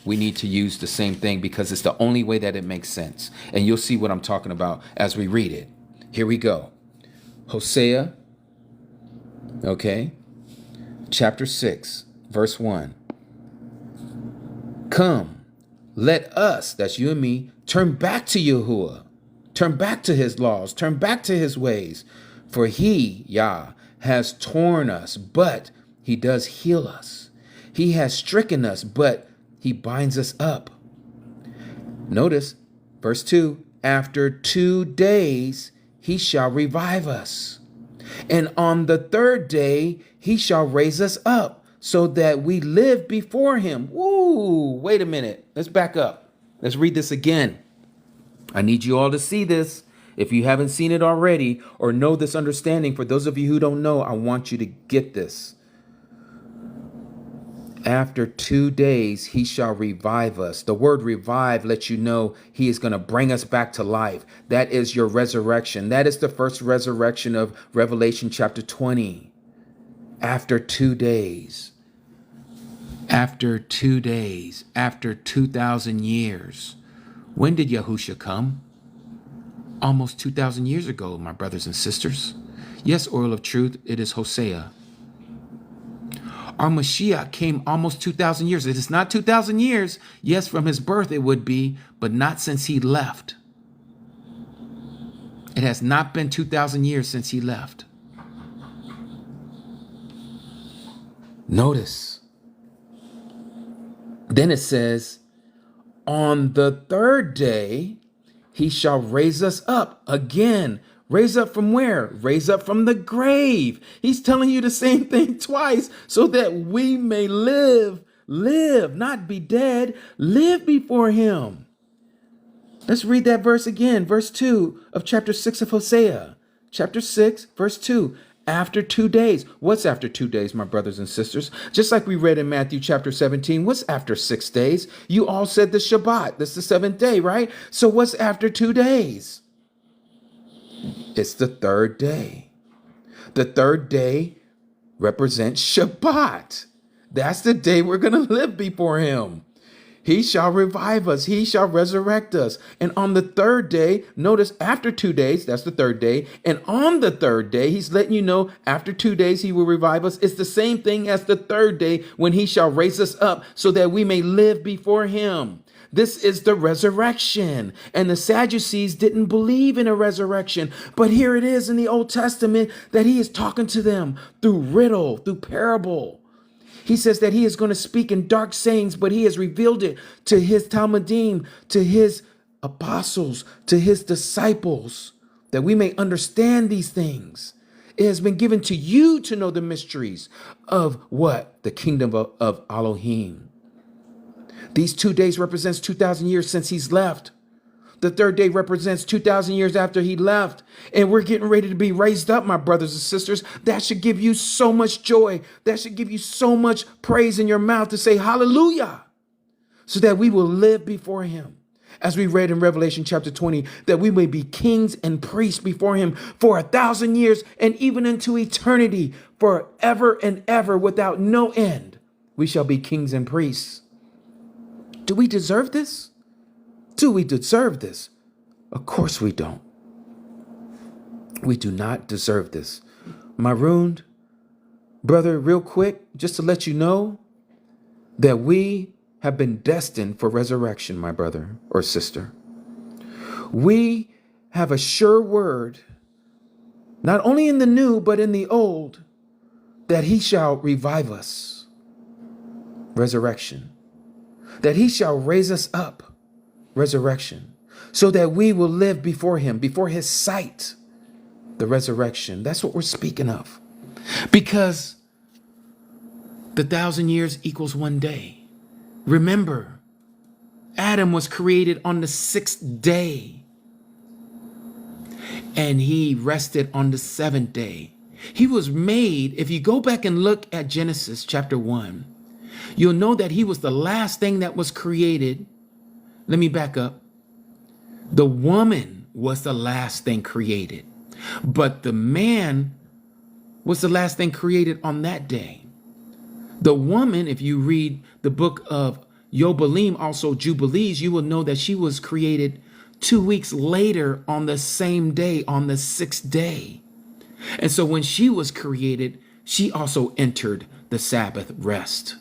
we need to use the same thing, because it's the only way that it makes sense. And you'll see what I'm talking about as we read it. Here we go. Hosea, okay, chapter 6, verse 1. Come, let us, that's you and me, turn back to Yahuwah, turn back to his laws, turn back to his ways. For he, Yah, has torn us, but he does heal us. He has stricken us, but he binds us up. Notice, verse 2, after 2 days, he shall revive us. And on the 3rd day, he shall raise us up, so that we live before him. Woo, wait a minute. Let's back up. Let's read this again. I need you all to see this. If you haven't seen it already or know this understanding, for those of you who don't know, I want you to get this. After 2 days, he shall revive us. The word revive lets you know he is going to bring us back to life. That is your resurrection. That is the first resurrection of Revelation chapter 20. After 2 days. After 2 days. After 2,000 years. When did Yahusha come? Almost 2,000 years ago, my brothers and sisters. Yes, oil of truth, it is Hosea. Our Mashiach came almost 2,000 years. It is not 2,000 years. Yes, from his birth it would be, but not since he left. It has not been 2,000 years since he left. Notice. Then it says, on the 3rd day, he shall raise us up again. Raise up from where? Raise up from the grave. He's telling you the same thing twice, so that we may live, not be dead, live before him. Let's read that verse again. Verse 2 of chapter 6 of Hosea. Chapter 6, verse 2. After 2 days. What's after 2 days, my brothers and sisters? Just like we read in Matthew chapter 17, what's after 6 days? You all said the Shabbat. That's the 7th day, right? So what's after 2 days? It's the 3rd day. The 3rd day represents Shabbat. That's the day we're going to live before him. He shall revive us. He shall resurrect us. And on the 3rd day, notice after 2 days, that's the 3rd day. And on the 3rd day, he's letting you know after 2 days, he will revive us. It's the same thing as the 3rd day when he shall raise us up so that we may live before him. This is the resurrection. And the Sadducees didn't believe in a resurrection. But here it is in the Old Testament that he is talking to them through riddle, through parable. He says that he is going to speak in dark sayings, but he has revealed it to his Talmudim, to his apostles, to his disciples, that we may understand these things. It has been given to you to know the mysteries of what? The kingdom of Elohim. These 2 days represents 2,000 years since he's left. The 3rd day represents 2,000 years after he left. And we're getting ready to be raised up, my brothers and sisters. That should give you so much joy. That should give you so much praise in your mouth to say hallelujah, so that we will live before him. As we read in Revelation chapter 20, that we may be kings and priests before him for 1,000 years and even into eternity, forever and ever without no end. We shall be kings and priests. Do we deserve this? Do we deserve this? Of course we don't. We do not deserve this. Marooned, brother, real quick, just to let you know that we have been destined for resurrection, my brother or sister. We have a sure word, not only in the new, but in the old, that he shall revive us, resurrection, that he shall raise us up, resurrection, so that we will live before him, before his sight, the resurrection. That's what we're speaking of. Because the 1,000 years equals 1 day. Remember, Adam was created on the 6th day, and he rested on the 7th day. He was made, if you go back and look at Genesis chapter 1, you'll know that he was the last thing that was created. Let me back up. The woman was the last thing created, but the man was the last thing created on that day. The woman, if you read the book of Yobalim, also Jubilees, you will know that she was created 2 weeks later on the same day, on the 6th day. And so when she was created, she also entered the Sabbath rest.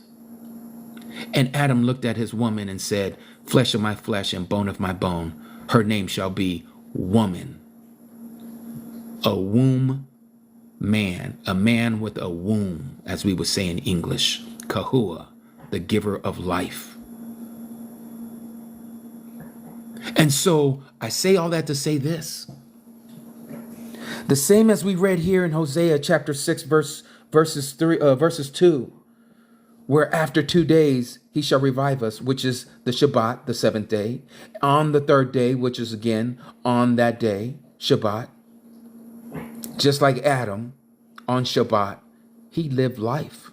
And Adam looked at his woman and said, flesh of my flesh and bone of my bone, her name shall be woman. A womb man, a man with a womb, as we would say in English, Kahua, the giver of life. And so I say all that to say this. The same as we read here in Hosea chapter 6, verses 2, where after 2 days he shall revive us, which is the Shabbat, the 7th day, on the 3rd day, which is again on that day, Shabbat. Just like Adam on Shabbat, he lived life.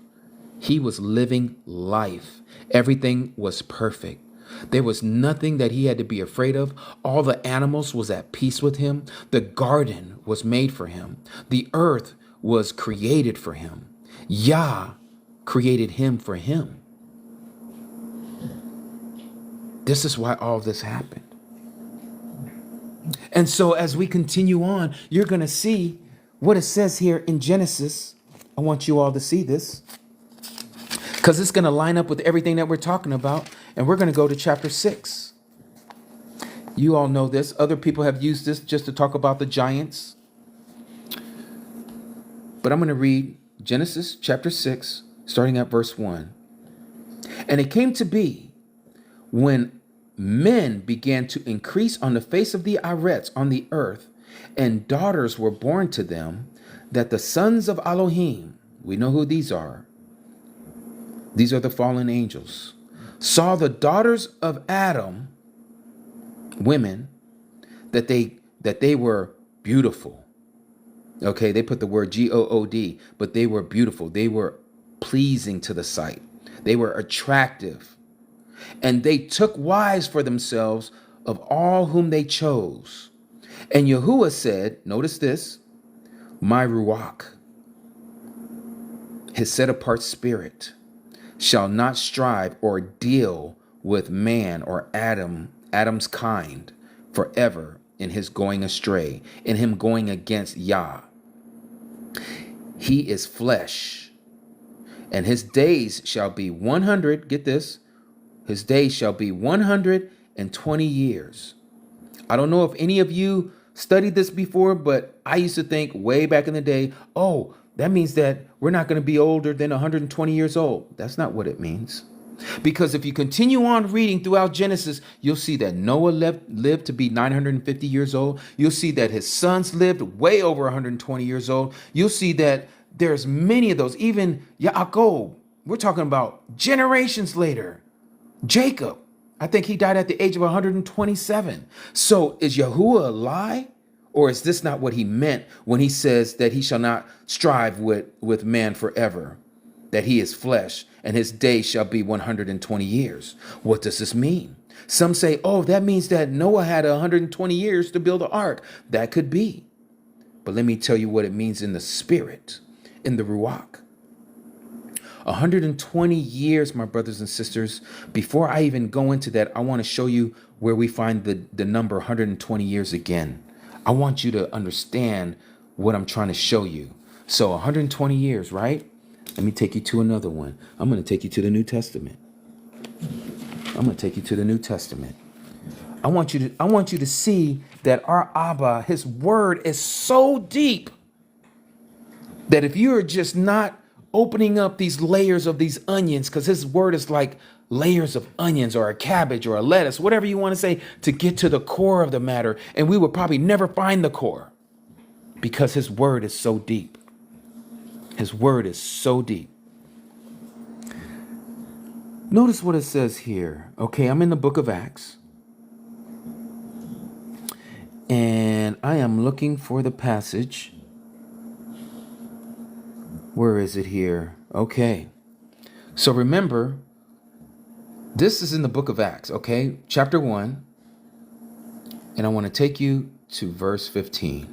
He was living life. Everything was perfect. There was nothing that he had to be afraid of. All the animals was at peace with him. The garden was made for him. The earth was created for him. Yah created him for him. This is why all this happened. And so as we continue on, you're going to see what it says here in Genesis. I want you all to see this, because it's going to line up with everything that we're talking about. And we're going to go to chapter 6. You all know this. Other people have used this just to talk about the giants. But I'm going to read Genesis chapter 6, starting at verse 1. And it came to be, when men began to increase on the face of the Arets on the earth, and daughters were born to them, that the sons of Elohim, we know who these are the fallen angels, saw the daughters of Adam, women, that they were beautiful. Okay, they put the word G-O-O-D, but they were beautiful. They were pleasing to the sight. They were attractive. And they took wives for themselves of all whom they chose. And Yahuwah said, notice this, my Ruach, his set apart spirit, shall not strive or deal with man or Adam's kind forever in his going astray, in him going against Yah. He is flesh, and his days shall be 100, get this, his days shall be 120 years. I don't know if any of you studied this before, but I used to think way back in the day, oh, that means that we're not going to be older than 120 years old. That's not what it means. Because if you continue on reading throughout Genesis, you'll see that Noah lived to be 950 years old. You'll see that his sons lived way over 120 years old. You'll see that there's many of those. Even Yaakov, we're talking about generations later. Jacob, I think he died at the age of 127. So is Yahuwah a lie? Or is this not what he meant when he says that he shall not strive with man forever, that he is flesh and his days shall be 120 years? What does this mean? Some say, oh, that means that Noah had 120 years to build an ark. That could be. But let me tell you what it means in the spirit, in the Ruach. 120 years, my brothers and sisters. Before I even go into that, I want to show you where we find the number 120 years again. I want you to understand what I'm trying to show you. So 120 years, right? Let me take you to another one. I'm going to take you to the New Testament. I'm going to take you to the New Testament. I want you to see that our Abba, his word is so deep that if you are just not opening up these layers of these onions, because his word is like layers of onions or a cabbage or a lettuce, whatever you want to say, to get to the core of the matter. And we would probably never find the core because his word is so deep. His word is so deep. Notice what it says here. Okay, I'm in the book of Acts. And I am looking for the passage. Where is it here? Okay. So remember, this is in the book of Acts, okay? Chapter 1. And I want to take you to verse 15.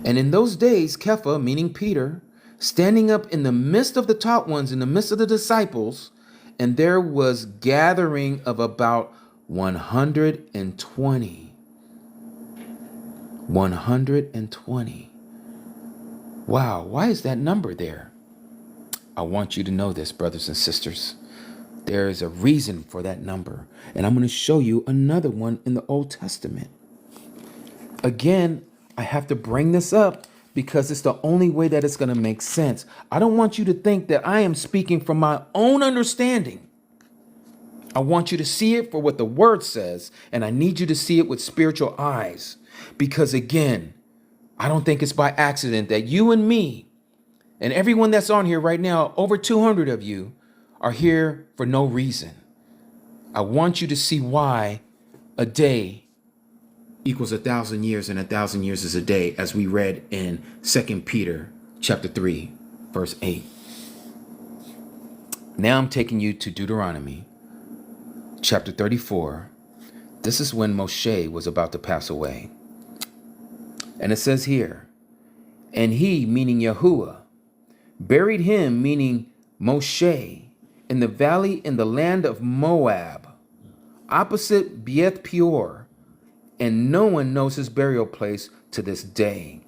And in those days, Kepha, meaning Peter, standing up in the midst of the taught ones, in the midst of the disciples, and there was gathering of about 120. 120. Wow, why is that number there? I want you to know this, brothers and sisters. There is a reason for that number. And I'm going to show you another one in the Old Testament. Again, I have to bring this up because it's the only way that it's going to make sense. I don't want you to think that I am speaking from my own understanding. I want you to see it for what the word says, and I need you to see it with spiritual eyes. Because again, I don't think it's by accident that you and me and everyone that's on here right now, over 200 of you, are here for no reason. I want you to see why a day equals 1,000 years and 1,000 years is a day, as we read in 2 Peter chapter 3, verse 8. Now I'm taking you to Deuteronomy chapter 34. This is when Moshe was about to pass away. And it says here, and he, meaning Yahuwah, buried him, meaning Moshe, in the valley in the land of Moab, opposite Beth Peor, and no one knows his burial place to this day.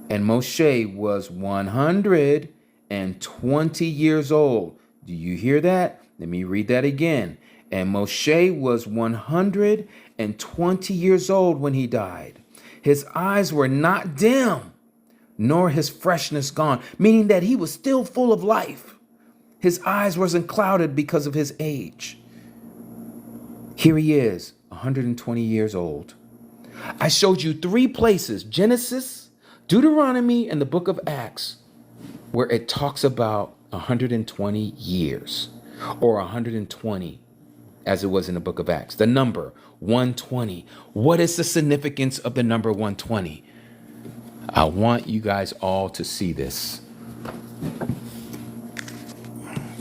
And Moshe was 120 years old. Do you hear that? Let me read that again. And Moshe was 120 years old when he died. His eyes were not dim, nor his freshness gone, meaning that he was still full of life. His eyes wasn't clouded because of his age. Here he is, 120 years old. I showed you 3 places, Genesis, Deuteronomy, and the book of Acts, where it talks about 120 years, or 120, as it was in the book of Acts. The number 120. What is the significance of the number 120? I want you guys all to see this.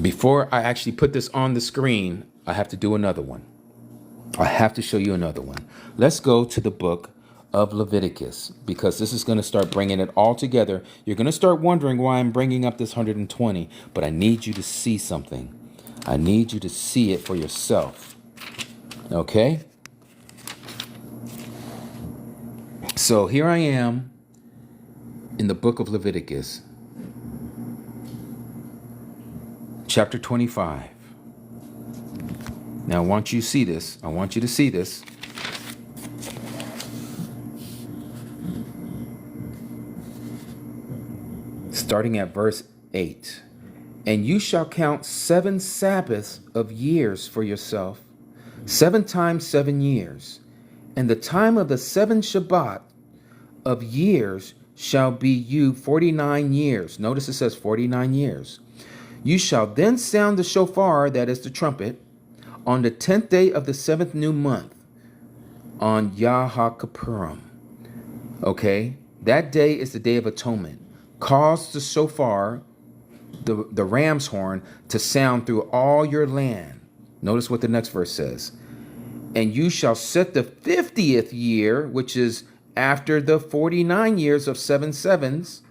Before I actually put this on the screen, I have to do another one. I have to show you another one. Let's go to the book of Leviticus, because this is going to start bringing it all together. You're going to start wondering why I'm bringing up this 120, but I need you to see something. I need you to see it for yourself. Okay? So here I am in the book of Leviticus, chapter 25. Now I want you to see this. I want you to see this. Starting at verse 8. And you shall count 7 Sabbaths of years for yourself, 7 times 7 years. And the time of the 7 Shabbat of years shall be you 49 years. Notice it says 49 years. You shall then sound the shofar, that is the trumpet, on the 10th day of the 7th new month, on Yah HaKippurim. Okay, that day is the Day of Atonement. Cause the shofar, the ram's horn, to sound through all your land. Notice what the next verse says. And you shall set the 50th year, which is after the 49 years of 7 sevens,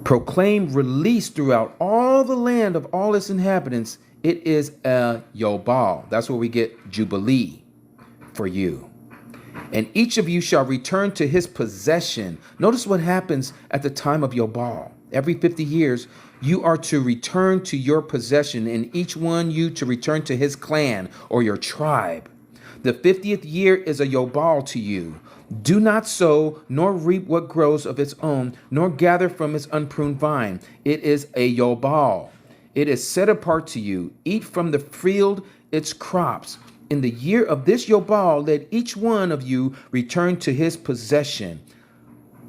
Proclaim release throughout all the land of all its inhabitants. It is a Yobal. That's where we get Jubilee for you. And each of you shall return to his possession. Notice what happens at the time of Yobal. Every 50 years, you are to return to your possession, and each one you to return to his clan or your tribe. The 50th year is a Yobal to you. Do not sow, nor reap what grows of its own, nor gather from its unpruned vine. It is a Yobal. It is set apart to you. Eat from the field its crops. In the year of this Yobal, let each one of you return to his possession.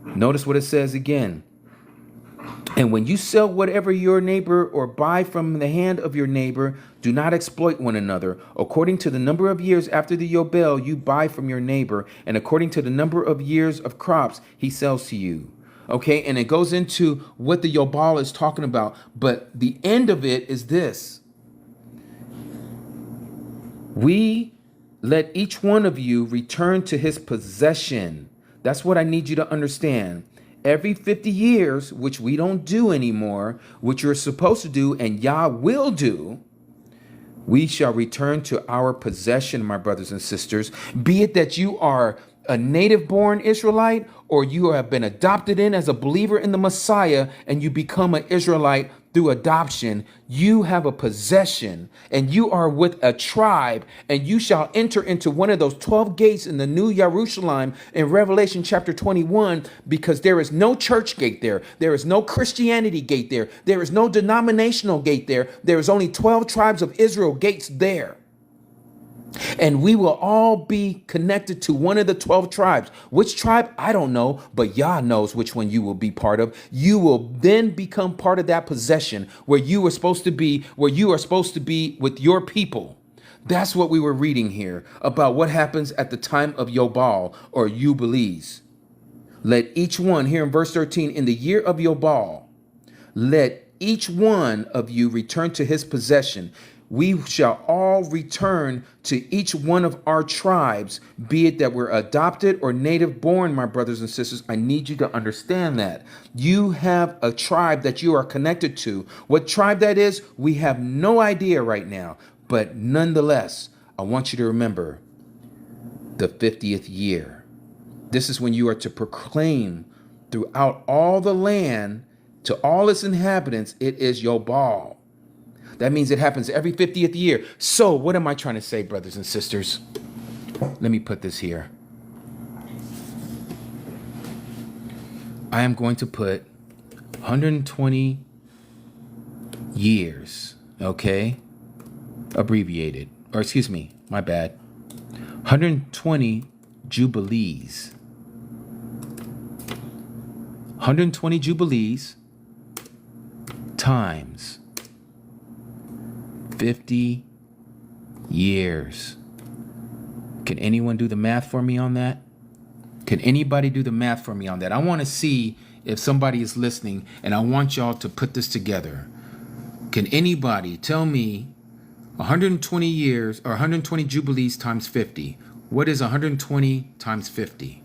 Notice what it says again. And when you sell whatever your neighbor or buy from the hand of your neighbor, do not exploit one another. According to the number of years after the Yobel, you buy from your neighbor, and according to the number of years of crops he sells to you. Okay, and it goes into what the Yobal is talking about, but the end of it is this. We let each one of you return to his possession. That's what I need you to understand. Every 50 years, which we don't do anymore, which you're supposed to do and Yah will do, we shall return to our possession, my brothers and sisters. Be it that you are a native-born Israelite or you have been adopted in as a believer in the Messiah and you become an Israelite through adoption, you have a possession and you are with a tribe, and you shall enter into one of those 12 gates in the New Jerusalem in Revelation chapter 21, because there is no church gate there. There is no Christianity gate there. There is no denominational gate there. There is only 12 tribes of Israel gates there. And we will all be connected to one of the 12 tribes. Which tribe? I don't know, but Yah knows which one you will be part of. You will then become part of that possession where you are supposed to be, where you are supposed to be with your people. That's what we were reading here about what happens at the time of Yobal or Jubilees. Let each one, here in verse 13, in the year of Yobal, let each one of you return to his possession. We shall all return to each one of our tribes, be it that we're adopted or native born, my brothers and sisters. I need you to understand that. You have a tribe that you are connected to. What tribe that is, we have no idea right now. But nonetheless, I want you to remember the 50th year. This is when you are to proclaim throughout all the land to all its inhabitants, it is Yobal. That means it happens every 50th year. So what am I trying to say, brothers and sisters? Let me put this here. I am going to put 120 years, okay? Abbreviated, or excuse me, my bad. 120 Jubilees. 120 Jubilees times 50 years. Can anyone do the math for me on that? Can anybody do the math for me on that? I want to see if somebody is listening, and I want y'all to put this together. Can anybody tell me 120 years or 120 Jubilees times 50? What is 120 times 50?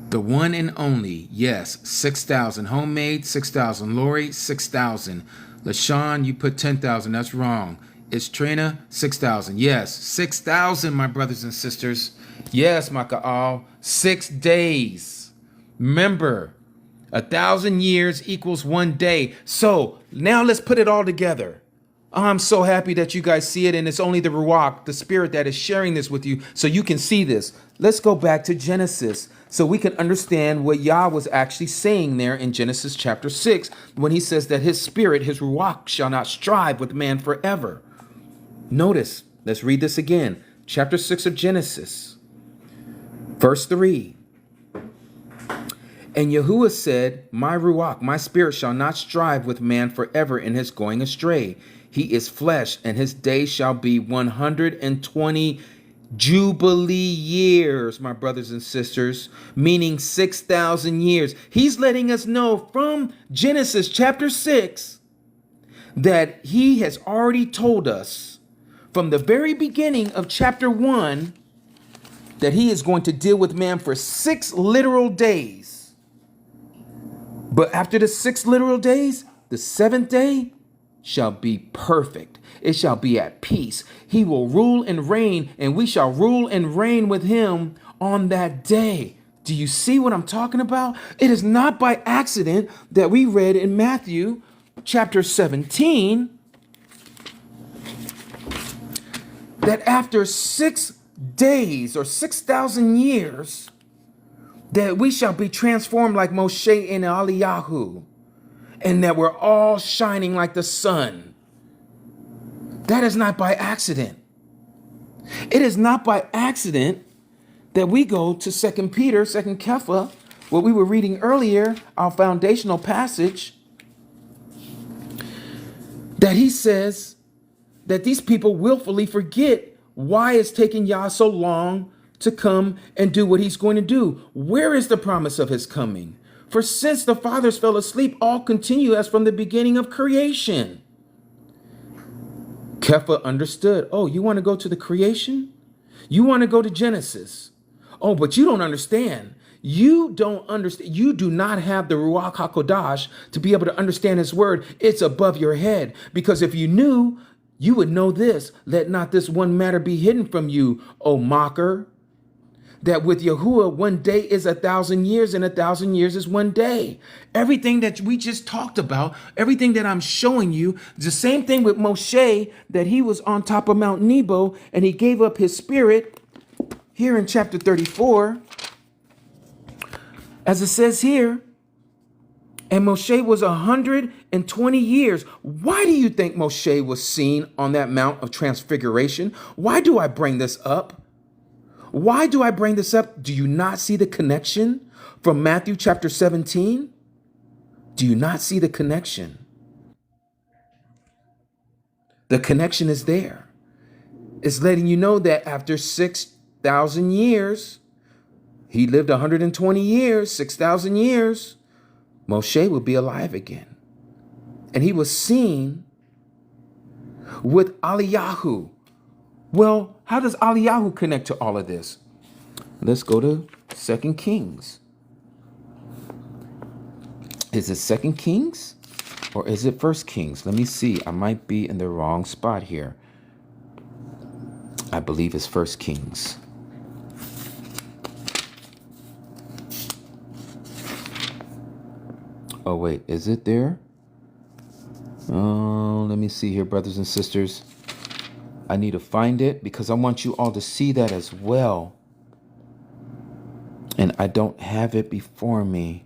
The one and only, yes, 6,000. Homemade, 6,000. Lori, 6,000. LaShawn, you put 10,000. That's wrong. It's Trina, 6,000. Yes, 6,000, my brothers and sisters. Yes, Maka'al, 6 days. Remember, 1,000 years equals 1 day. So now let's put it all together. I'm so happy that you guys see it, and it's only the Ruach, the Spirit, that is sharing this with you so you can see this. Let's go back to Genesis so we can understand what Yah was actually saying there in Genesis chapter 6 when he says that his Spirit, his Ruach, shall not strive with man forever. Notice, let's read this again. Chapter 6 of Genesis, verse 3. And Yahuwah said, my Ruach, my Spirit, shall not strive with man forever in his going astray. He is flesh, and his days shall be 120 Jubilee years, my brothers and sisters, meaning 6,000 years. He's letting us know from Genesis chapter 6 that he has already told us from the very beginning of chapter 1 that he is going to deal with man for 6 literal days. But after the 6 literal days, the 7th day shall be perfect. It shall be at peace. He will rule and reign, and we shall rule and reign with him on that day. Do you see what I'm talking about? It is not by accident that we read in Matthew chapter 17 that after 6 days or 6,000 years, that we shall be transformed like Moshe and Eliyahu, and that we're all shining like the sun. That is not by accident. It is not by accident that we go to 2 Peter, 2 Kepha, what we were reading earlier, our foundational passage, that he says that these people willfully forget why it's taking Yah so long to come and do what he's going to do. Where is the promise of his coming? For since the fathers fell asleep, all continue as from the beginning of creation. Kepha understood. Oh, you want to go to the creation? You want to go to Genesis? Oh, but you don't understand. You don't understand. You do not have the Ruach HaKodesh to be able to understand his word. It's above your head. Because if you knew, you would know this. Let not this one matter be hidden from you, O mocker, that with Yahuwah 1 day is 1,000 years, and 1,000 years is 1 day. Everything that we just talked about, everything that I'm showing you, the same thing with Moshe, that he was on top of Mount Nebo and he gave up his spirit here in chapter 34. As it says here, and Moshe was 120 years. Why do you think Moshe was seen on that Mount of Transfiguration? Why do I bring this up? Why do I bring this up? Do you not see the connection from Matthew chapter 17? Do you not see the connection? The connection is there. It's letting you know that after 6,000 years, he lived 120 years, 6,000 years, Moshe will be alive again. And he was seen with Eliyahu. Well, how does Eliyahu connect to all of this? Let's go to 2 Kings. Is it 2 Kings or is it 1 Kings? Let me see. I might be in the wrong spot here. I believe it's 1 Kings. Oh, wait, is it there? Oh, let me see here, brothers and sisters. I need to find it because I want you all to see that as well. And I don't have it before me.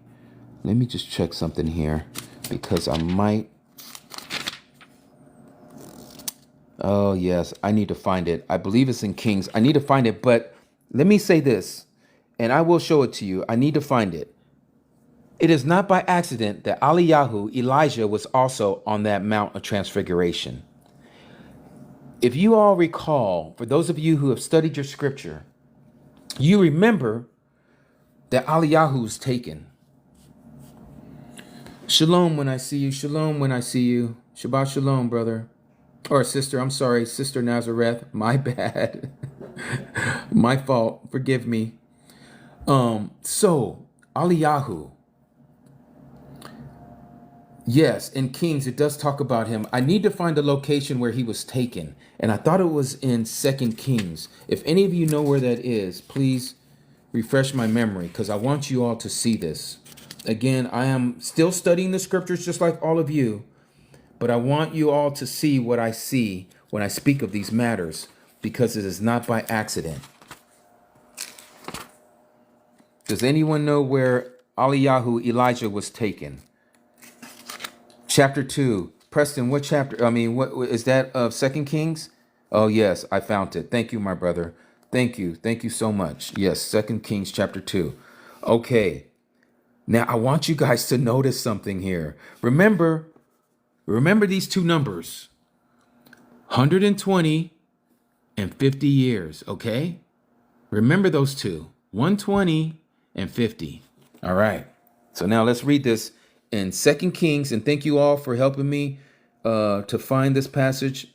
Let me just check something here because I might. Oh, yes, I need to find it. I believe it's in Kings. I need to find it, but let me say this, and I will show it to you. I need to find it. It is not by accident that Eliyahu, Elijah, was also on that Mount of Transfiguration. If you all recall, for those of you who have studied your scripture, you remember that Eliyahu was taken. Shalom when I see you. Shalom when I see you. Shabbat shalom, brother. Or sister, I'm sorry, Sister Nazareth. My bad. My fault. Forgive me. So, Eliyahu. Yes, in Kings, it does talk about him. I need to find the location where he was taken. And I thought it was in 2 Kings. If any of you know where that is, please refresh my memory because I want you all to see this. Again, I am still studying the scriptures just like all of you. But I want you all to see what I see when I speak of these matters because it is not by accident. Does anyone know where Eliyahu, Elijah, was taken? Chapter 2. Preston, what chapter? What is that of 2 Kings? Oh, yes, I found it. Thank you, my brother. Thank you. Thank you so much. Yes, 2 Kings chapter 2. Okay. Now, I want you guys to notice something here. Remember these two numbers. 120 and 50 years, okay? Remember those two. 120 and 50. All right. So now let's read this in 2 Kings, and thank you all for helping me to find this passage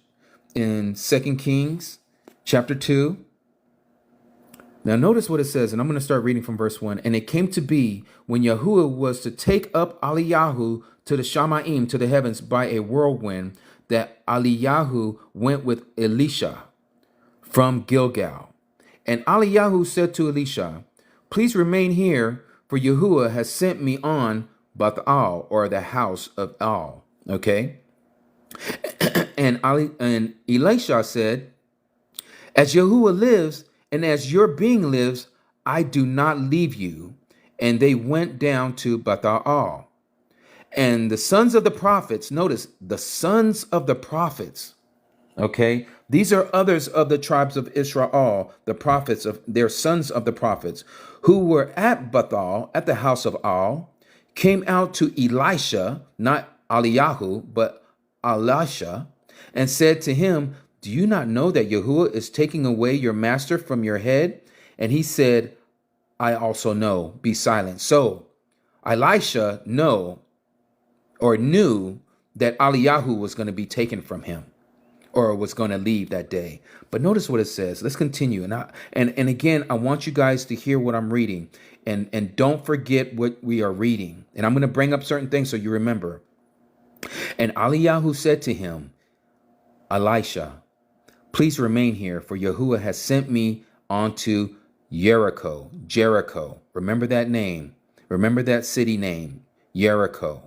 in 2 Kings chapter 2. Now notice what it says, and I'm going to start reading from verse 1. And it came to be when Yahuwah was to take up Eliyahu to the Shamaim, to the heavens, by a whirlwind, that Eliyahu went with Elisha from Gilgal. And Eliyahu said to Elisha, please remain here, for Yahuwah has sent me on Bathal, or the house of Al. Okay? And Elisha said, as Yahuwah lives, and as your being lives, I do not leave you. And they went down to Bathal. And the sons of the prophets, notice, the sons of the prophets, okay? These are others of the tribes of Israel, the prophets of their sons of the prophets, who were at Bathal, at the house of Al, came out to Elisha, not Eliyahu, but Elisha, and said to him, do you not know that Yahuwah is taking away your master from your head? And he said, I also know, be silent. So Elisha knew that Eliyahu was going to be taken from him, or was going to leave that day. But notice what it says. Let's continue. And again, I want you guys to hear what I'm reading, and don't forget what we are reading. And I'm going to bring up certain things so you remember. And Eliyahu said to him, Elisha, please remain here, for Yahuwah has sent me on to Jericho. Remember that name. Remember that city name, Jericho.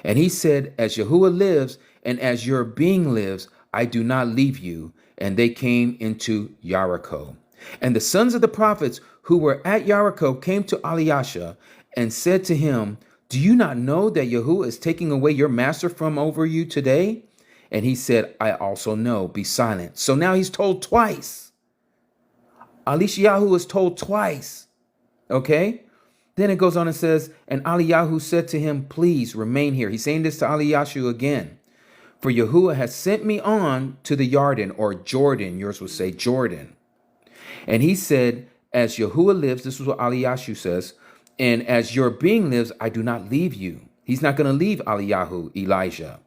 And he said, as Yahuwah lives, and as your being lives, I do not leave you. And they came into Jericho. And the sons of the prophets who were at Jericho came to Elisha and said to him, do you not know that Yahuwah is taking away your master from over you today? And he said, I also know, be silent. So now he's told twice. Elishahu is told twice. Okay? Then it goes on and says, and Eliyahu said to him, please remain here. He's saying this to Eliyahu again. For Yahuwah has sent me on to the Yarden, or Jordan. Yours would say Jordan. And he said, as Yahuwah lives, this is what Eliyahu says, and as your being lives, I do not leave you. He's not going to leave Elijah.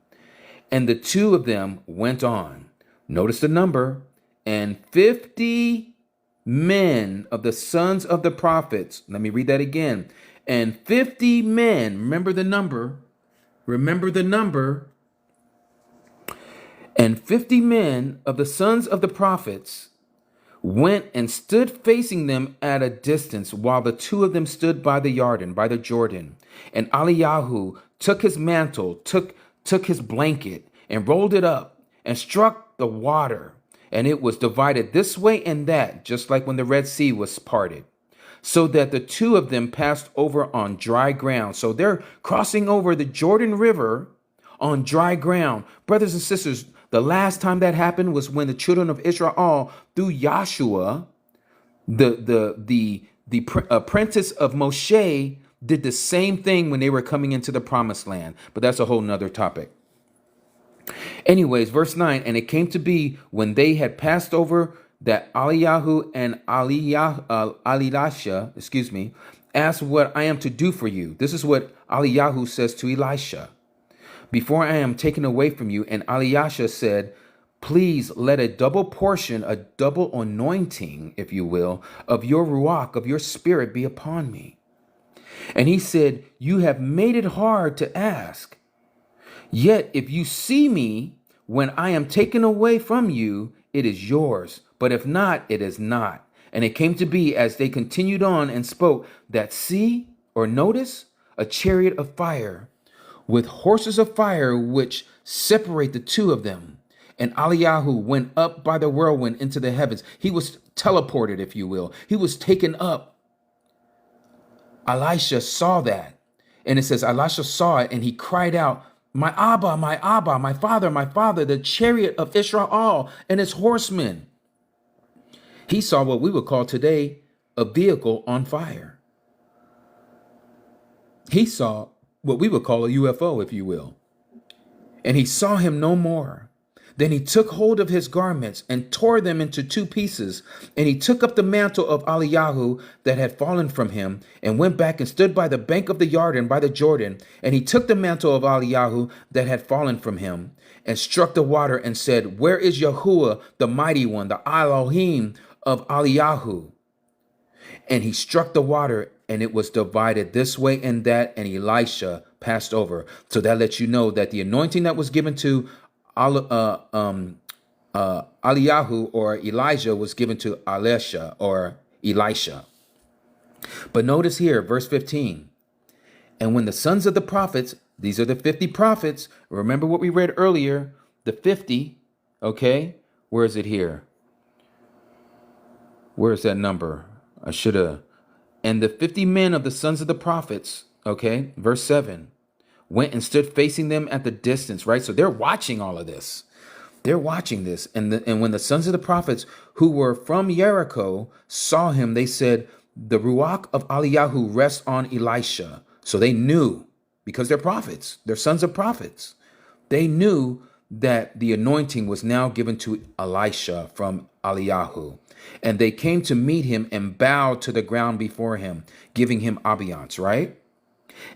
And the two of them went on. Notice the number. And 50 men of the sons of the prophets. Let me read that again. And 50 men. Remember the number. And 50 men of the sons of the prophets went and stood facing them at a distance, while the two of them stood by the Yarden, by the Jordan. And Eliyahu took his mantle, took his blanket, and rolled it up, and struck the water, and it was divided this way and that, just like when the Red Sea was parted, so that the two of them passed over on dry ground. So they're crossing over the Jordan River on dry ground. Brothers and sisters, the last time that happened was when the children of Israel, through Joshua, the apprentice of Moshe, did the same thing when they were coming into the promised land. But that's a whole nother topic. Anyways, verse 9, and it came to be when they had passed over that Eliyahu and Elisha, asked what I am to do for you. This is what Eliyahu says to Elisha. Before I am taken away from you. And Elisha said, please let a double portion, a double anointing, if you will, of your ruach, of your spirit be upon me. And he said, you have made it hard to ask. Yet if you see me when I am taken away from you, it is yours. But if not, it is not. And it came to be, as they continued on and spoke, that see, or notice, a chariot of fire with horses of fire, which separate the two of them. And Eliyahu went up by the whirlwind into the heavens. He was teleported, if you will. He was taken up. Elisha saw that. And it says, Elisha saw it, and he cried out, my Abba, my father, the chariot of Israel and its horsemen. He saw what we would call today a vehicle on fire. He saw what we would call a UFO, if you will. And he saw him no more. Then he took hold of his garments and tore them into two pieces. And he took up the mantle of Eliyahu that had fallen from him and went back and stood by the bank of the Yarden, by the Jordan. And he took the mantle of Eliyahu that had fallen from him and struck the water and said, where is Yahuwah, the mighty one, the Elohim of Eliyahu? And he struck the water, and it was divided this way and that, and Elisha passed over. So that lets you know that the anointing that was given to Eliyahu or Elijah was given to Elisha or Elisha. But notice here, verse 15. And when the sons of the prophets, these are the 50 prophets, remember what we read earlier, the 50, okay? Where is it here? Where is that number? I should have. And the 50 men of the sons of the prophets, okay, verse 7, went and stood facing them at the distance, right? So they're watching all of this. They're watching this. And when the sons of the prophets who were from Jericho saw him, they said, the Ruach of Eliyahu rests on Elisha. So they knew, because they're prophets, they're sons of prophets. They knew that the anointing was now given to Elisha from Eliyahu. And they came to meet him and bowed to the ground before him, giving him obeisance, right?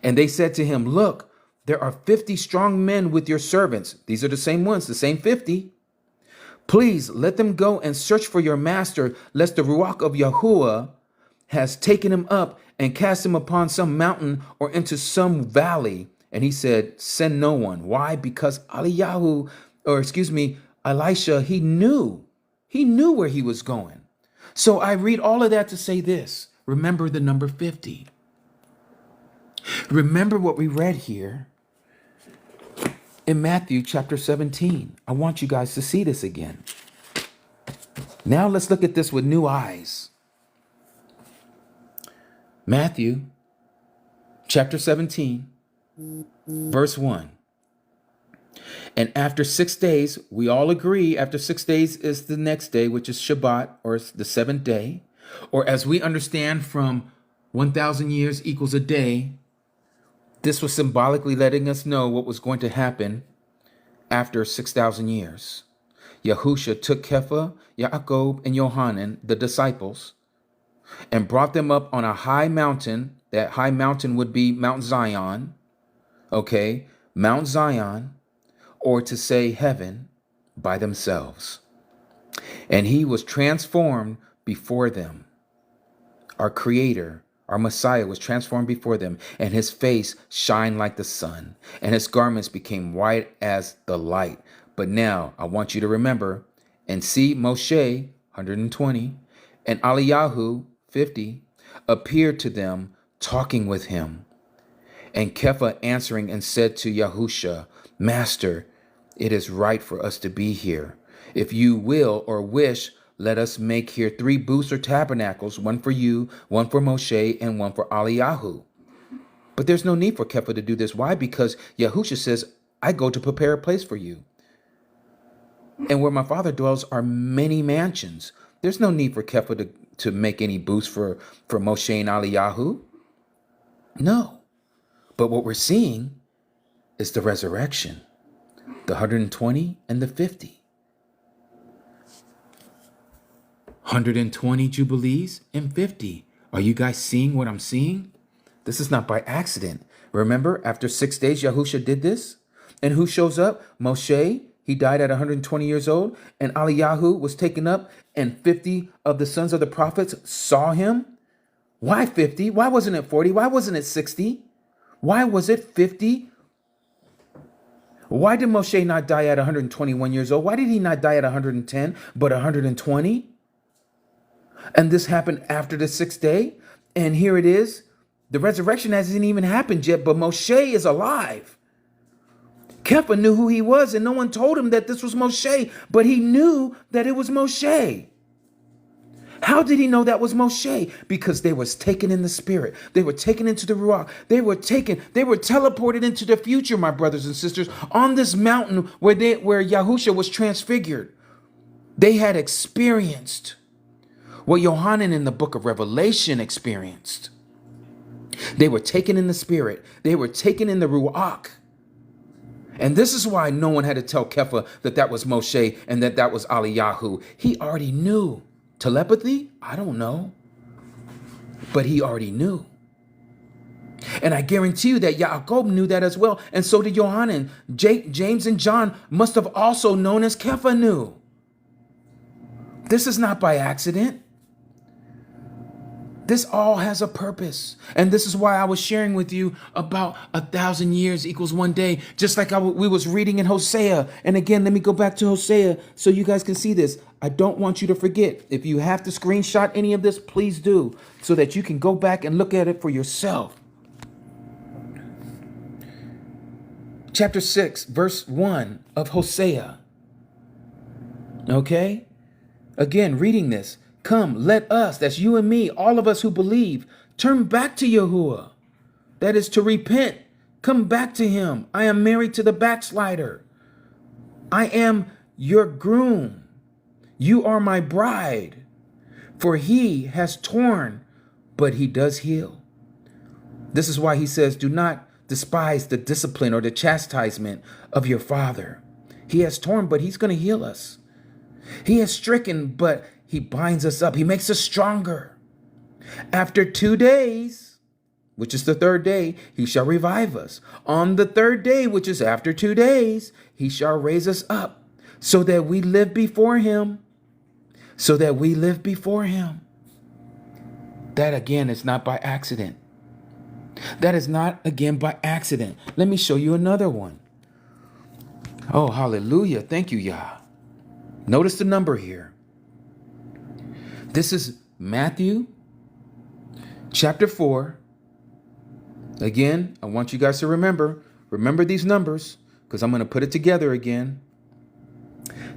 And they said to him, look, there are 50 strong men with your servants. These are the same ones, the same 50. Please let them go and search for your master, lest the Ruach of Yahuwah has taken him up and cast him upon some mountain or into some valley. And he said, send no one. Why? Because Elisha, he knew where he was going. So I read all of that to say this. Remember the number 50. Remember what we read here in Matthew chapter 17. I want you guys to see this again. Now let's look at this with new eyes. Matthew chapter 17, verse 1. And after 6 days, we all agree after 6 days is the next day, which is Shabbat, or the seventh day, or as we understand from 1,000 years equals a day. This was symbolically letting us know what was going to happen after 6,000 years. Yahusha took Kepha, Yaakov, and Yohanan, the disciples, and brought them up on a high mountain. That high mountain would be Mount Zion, okay? Mount Zion, or to say heaven, by themselves. And he was transformed before them. Our Creator, our Messiah, was transformed before them, and his face shined like the sun, and his garments became white as the light. But now I want you to remember and see Moshe, 120, and Eliyahu, 50, appeared to them, talking with him. And Kepha answering and said to Yahusha, Master, it is right for us to be here. If you will or wish, let us make here 3 booths or tabernacles, one for you, one for Moshe, and one for Eliyahu. But there's no need for Kepha to do this. Why? Because Yahusha says, I go to prepare a place for you. And where my Father dwells are many mansions. There's no need for Kepha to make any booths for Moshe and Eliyahu. No. But what we're seeing is the resurrection. The 120 and the 50. 120 Jubilees and 50. Are you guys seeing what I'm seeing? This is not by accident. Remember, after 6 days, Yahusha did this. And who shows up? Moshe. He died at 120 years old. And Eliyahu was taken up. And 50 of the sons of the prophets saw him. Why 50? Why wasn't it 40? Why wasn't it 60? Why was it 50? Why did Moshe not die at 121 years old? Why did he not die at 110, but 120? And this happened after the 6th day. And here it is. The resurrection hasn't even happened yet, but Moshe is alive. Kepha knew who he was, and no one told him that this was Moshe, but he knew that it was Moshe. How did he know that was Moshe? Because they was taken in the spirit. They were taken into the Ruach. They were teleported into the future, my brothers and sisters, on this mountain where Yahusha was transfigured. They had experienced what Yohanan in the book of Revelation experienced. They were taken in the spirit. They were taken in the Ruach. And this is why no one had to tell Kepha that was Moshe and that was Eliyahu. He already knew. Telepathy? I don't know. But he already knew. And I guarantee you that Yaakov knew that as well. And so did Yohanan. James and John must have also known as Kepha knew. This is not by accident. This all has a purpose. And this is why I was sharing with you about 1,000 years equals one day, just like we was reading in Hosea. And again, let me go back to Hosea so you guys can see this. I don't want you to forget. If you have to screenshot any of this, please do, so that you can go back and look at it for yourself. Chapter 6, verse 1 of Hosea. Okay? Again, reading this. Come, let us, that's you and me, all of us who believe, turn back to Yahuwah. That is to repent. Come back to him. I am married to the backslider. I am your groom. You are my bride. For he has torn, but he does heal. This is why he says, do not despise the discipline or the chastisement of your father. He has torn, but he's going to heal us. He has stricken, but he binds us up. He makes us stronger. After 2 days, which is the third day, he shall revive us. On the third day, which is after 2 days, he shall raise us up so that we live before him. So that we live before him. That again is not by accident. That is not again by accident. Let me show you another one. Oh, hallelujah. Thank you, Yah. Notice the number here. This is Matthew chapter 4. Again, I want you guys to remember these numbers because I'm going to put it together again.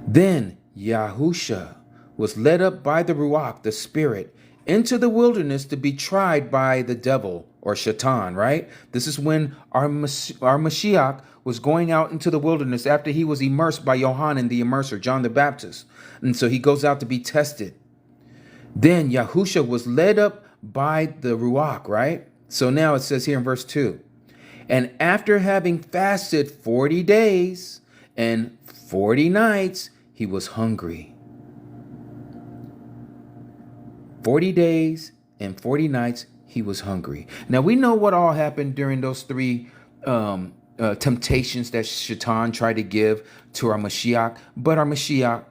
Then Yahusha was led up by the Ruach, the Spirit, into the wilderness to be tried by the devil or Shaitan, right? This is when our Mashiach was going out into the wilderness after he was immersed by Yohanan the Immerser, John the Baptist. And so he goes out to be tested. Then Yahusha was led up by the Ruach, right? So now it says here in verse 2, and after having fasted 40 days and 40 nights, he was hungry. 40 days and 40 nights, he was hungry. Now we know what all happened during those three temptations that Shaitan tried to give to our Mashiach. But our Mashiach,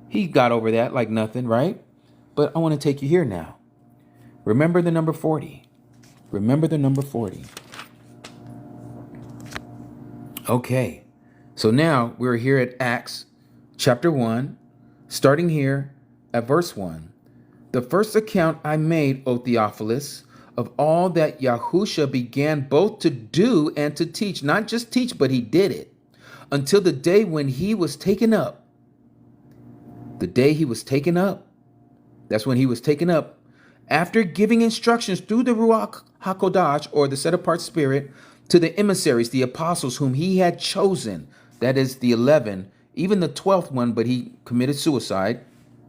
he got over that like nothing, right? But I want to take you here now. Remember the number 40. Remember the number 40. Okay. So now we're here at Acts chapter 1, starting here at verse 1. The first account I made, O Theophilus, of all that Yahusha began both to do and to teach, not just teach, but he did it, until the day when he was taken up. The day he was taken up. That's when he was taken up. After giving instructions through the Ruach HaKodesh, or the set-apart spirit, to the emissaries, the apostles whom he had chosen, that is the 11, even the 12th one, but he committed suicide,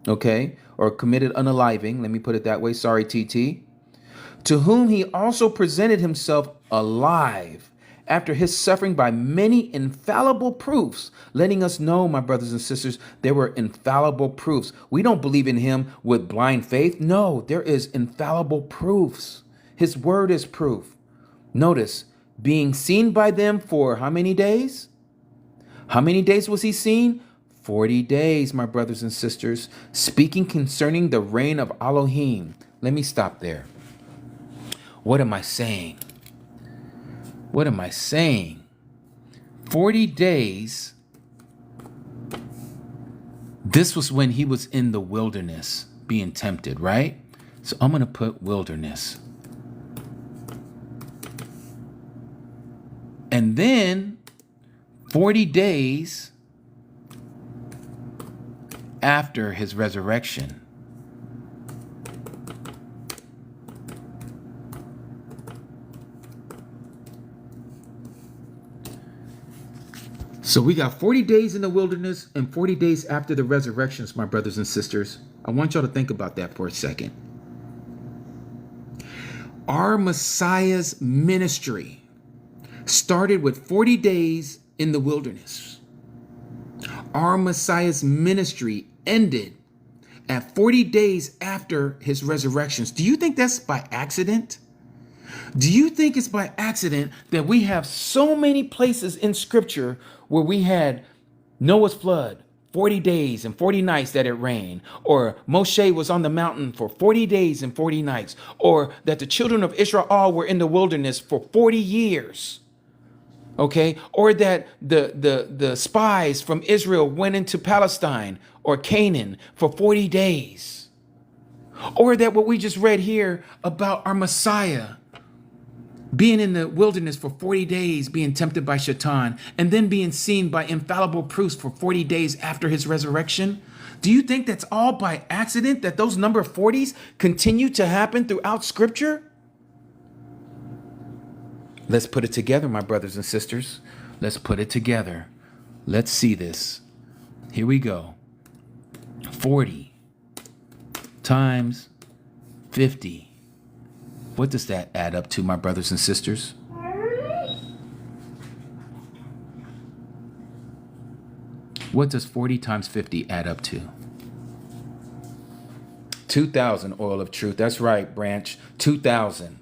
okay, or committed unaliving, let me put it that way, sorry, TT, to whom he also presented himself alive after his suffering by many infallible proofs, letting us know, my brothers and sisters, there were infallible proofs. We don't believe in him with blind faith. No, there is infallible proofs. His word is proof. Notice, being seen by them for how many days? How many days was he seen? 40 days, my brothers and sisters, speaking concerning the reign of Elohim. Let me stop there. What am I saying? What am I saying? 40 days. This was when he was in the wilderness being tempted, right? So I'm going to put wilderness. And then 40 days after his resurrection. So we got 40 days in the wilderness and 40 days after the resurrections, my brothers and sisters. I want y'all to think about that for a second. Our Messiah's ministry started with 40 days in the wilderness. Our Messiah's ministry ended at 40 days after his resurrections. Do you think that's by accident? Do you think it's by accident that we have so many places in scripture where we had Noah's flood, 40 days and 40 nights that it rained, or Moshe was on the mountain for 40 days and 40 nights, or that the children of Israel were in the wilderness for 40 years. Okay, or that the spies from Israel went into Palestine or Canaan for 40 days. Or that what we just read here about our Messiah being in the wilderness for 40 days, being tempted by Shaitan, and then being seen by infallible proofs for 40 days after his resurrection. Do you think that's all by accident, that those number of 40s continue to happen throughout Scripture? Let's put it together, my brothers and sisters. Let's put it together. Let's see this. Here we go. 40 times 50. What does that add up to, my brothers and sisters? What does 40 times 50 add up to? 2,000, oil of truth. That's right, Branch. 2,000.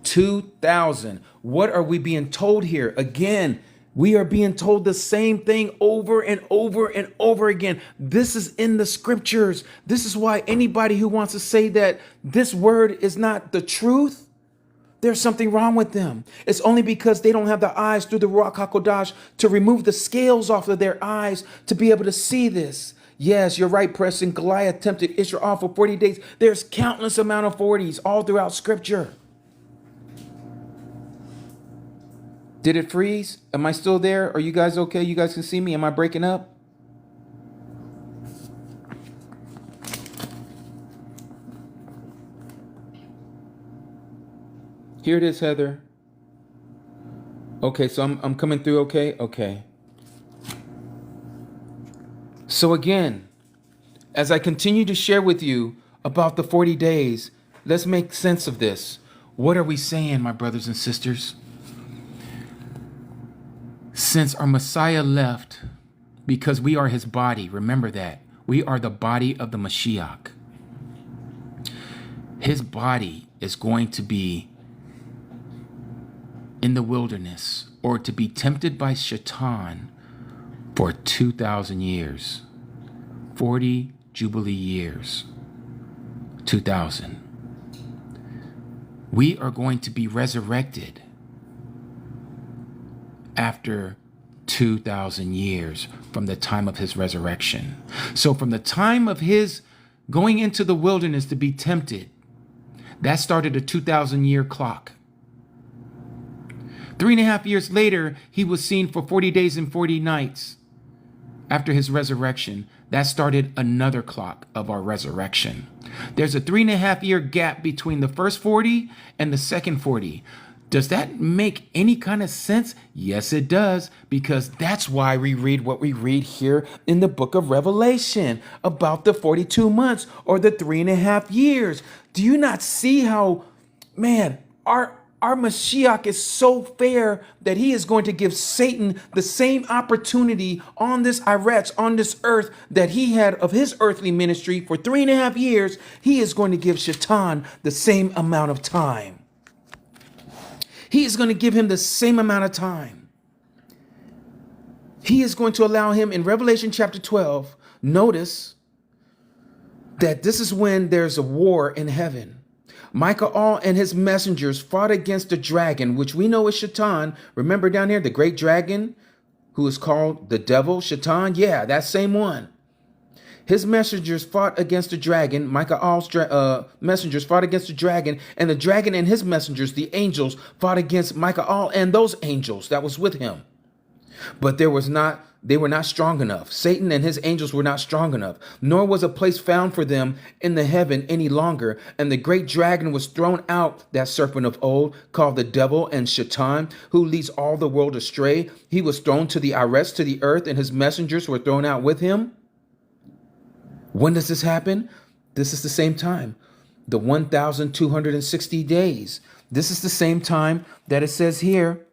2,000. What are we being told here? Again, we are being told the same thing over and over and over again. This is in the scriptures. This is why anybody who wants to say that this word is not the truth, there's something wrong with them. It's only because they don't have the eyes through the Ruach HaKodesh to remove the scales off of their eyes to be able to see this. Yes, you're right, Preston. Goliath tempted Israel for 40 days. There's countless amount of 40s all throughout scripture. Did it freeze? Am I still there? Are you guys okay? You guys can see me? Am I breaking up? Here it is, Heather. Okay, so I'm coming through okay? Okay. So again, as I continue to share with you about the 40 days, let's make sense of this. What are we saying, my brothers and sisters? Since our Messiah left, because we are his body, remember that. We are the body of the Mashiach. His body is going to be in the wilderness or to be tempted by Shaitan for 2,000 years. 40 Jubilee years. 2,000. We are going to be resurrected after 2,000 years from the time of his resurrection. So from the time of his going into the wilderness to be tempted, that started a 2,000-year clock. 3.5 years later, he was seen for 40 days and 40 nights after his resurrection. That started another clock of our resurrection. There's a 3.5-year gap between the first 40 and the second 40. Does that make any kind of sense? Yes, it does, because that's why we read what we read here in the book of Revelation about the 42 months or the 3.5 years. Do you not see how, man, our Mashiach is so fair that he is going to give Satan the same opportunity on this Eretz, on this earth, that he had of his earthly ministry for 3.5 years. He is going to give Shaitan the same amount of time. He is going to give him the same amount of time. He is going to allow him in Revelation chapter 12. Notice that this is when there's a war in heaven. Michael and his messengers fought against the dragon, which we know is Shaitan. Remember down here, the great dragon who is called the devil, Shaitan? Yeah, that same one. His messengers fought against the dragon. Michael's messengers fought against the dragon, and the dragon and his messengers, the angels, fought against Michael and those angels that was with him. But they were not strong enough. Satan and his angels were not strong enough, nor was a place found for them in the heaven any longer. And the great dragon was thrown out, that serpent of old, called the devil and Shaitan, who leads all the world astray. He was thrown to the Eretz, to the earth, and his messengers were thrown out with him. When does this happen? This is the same time, the 1,260 days. This is the same time that it says here,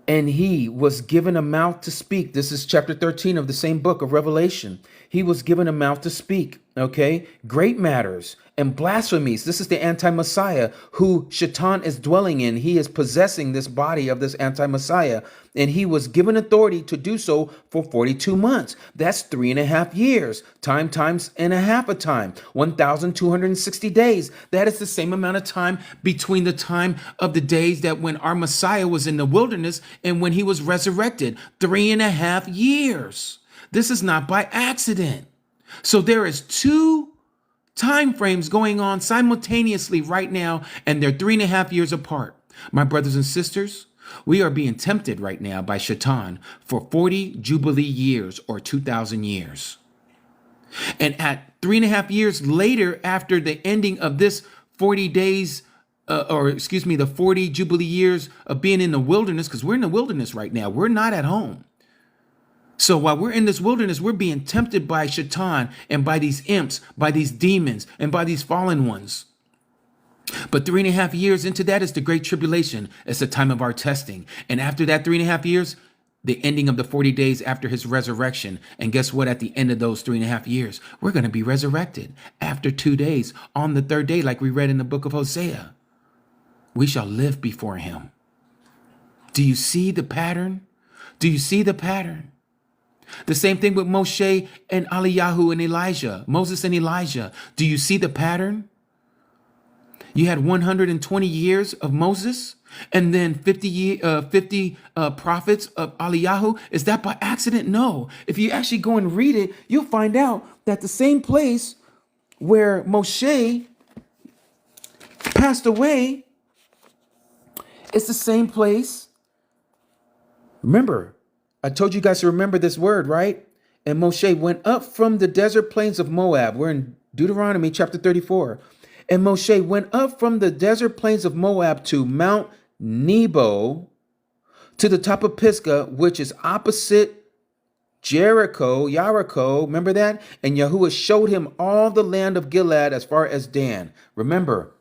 and he was given a mouth to speak. This is chapter 13 of the same book of Revelation. he was given a mouth to speak. Okay, great matters and blasphemies. This is the anti-Messiah who Shaitan is dwelling in. He is possessing this body of this anti-Messiah, and he was given authority to do so for 42 months. That's 3.5 years. Times and a half a time, 1,260 days. That is the same amount of time between the time of the days that when our Messiah was in the wilderness and when he was resurrected. 3.5 years. This is not by accident. So there is 2 time frames going on simultaneously right now, and they're 3.5 years apart. My brothers and sisters, we are being tempted right now by Shaitan for 40 Jubilee years or 2,000 years. And at 3.5 years later, after the ending of this 40 days, the 40 Jubilee years of being in the wilderness, because we're in the wilderness right now, we're not at home. So while we're in this wilderness, we're being tempted by Shaitan and by these imps, by these demons, and by these fallen ones. But 3.5 years into that is the Great Tribulation. It's the time of our testing. And after that 3.5 years, the ending of the 40 days after his resurrection. And guess what? At the end of those 3.5 years, we're going to be resurrected after 2 days. On the 3rd day, like we read in the book of Hosea, we shall live before him. Do you see the pattern? Do you see the pattern? The same thing with Moshe and Eliyahu and Elijah, Moses and Elijah. Do you see the pattern? You had 120 years of Moses and then 50 prophets of Eliyahu. Is that by accident? No. If you actually go and read it, you'll find out that the same place where Moshe passed away is the same place. Remember, I told you guys to remember this word, right? And Moshe went up from the desert plains of Moab. We're in Deuteronomy chapter 34. And Moshe went up from the desert plains of Moab to Mount Nebo, to the top of Pisgah, which is opposite Jericho. Remember that? And Yahuwah showed him all the land of Gilead as far as Dan. Remember,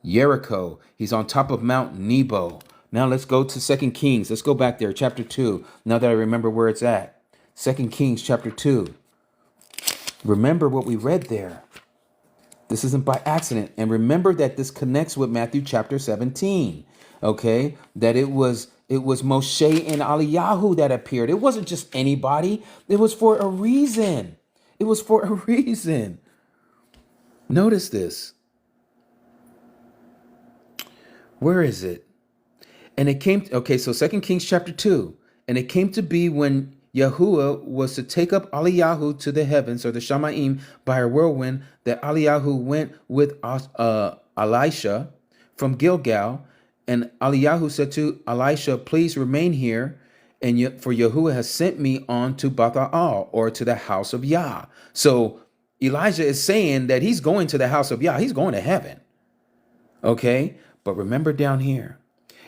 Jericho. He's on top of Mount Nebo. Now let's go to 2 Kings. Let's go back there, chapter 2. Now that I remember where it's at. 2 Kings, chapter 2. Remember what we read there. This isn't by accident. And remember that this connects with Matthew chapter 17. Okay? That it was Moshe and Eliyahu that appeared. It wasn't just anybody. It was for a reason. It was for a reason. Notice this. Where is it? And it came, so 2 Kings chapter 2. And it came to be when Yahuwah was to take up Eliyahu to the heavens, or the Shamaim, by a whirlwind, that Eliyahu went with Elisha from Gilgal. And Eliyahu said to Elisha, please remain here, for Yahuwah has sent me on to Bethel, or to the house of Yah. So Elijah is saying that he's going to the house of Yah. He's going to heaven. Okay? But remember down here.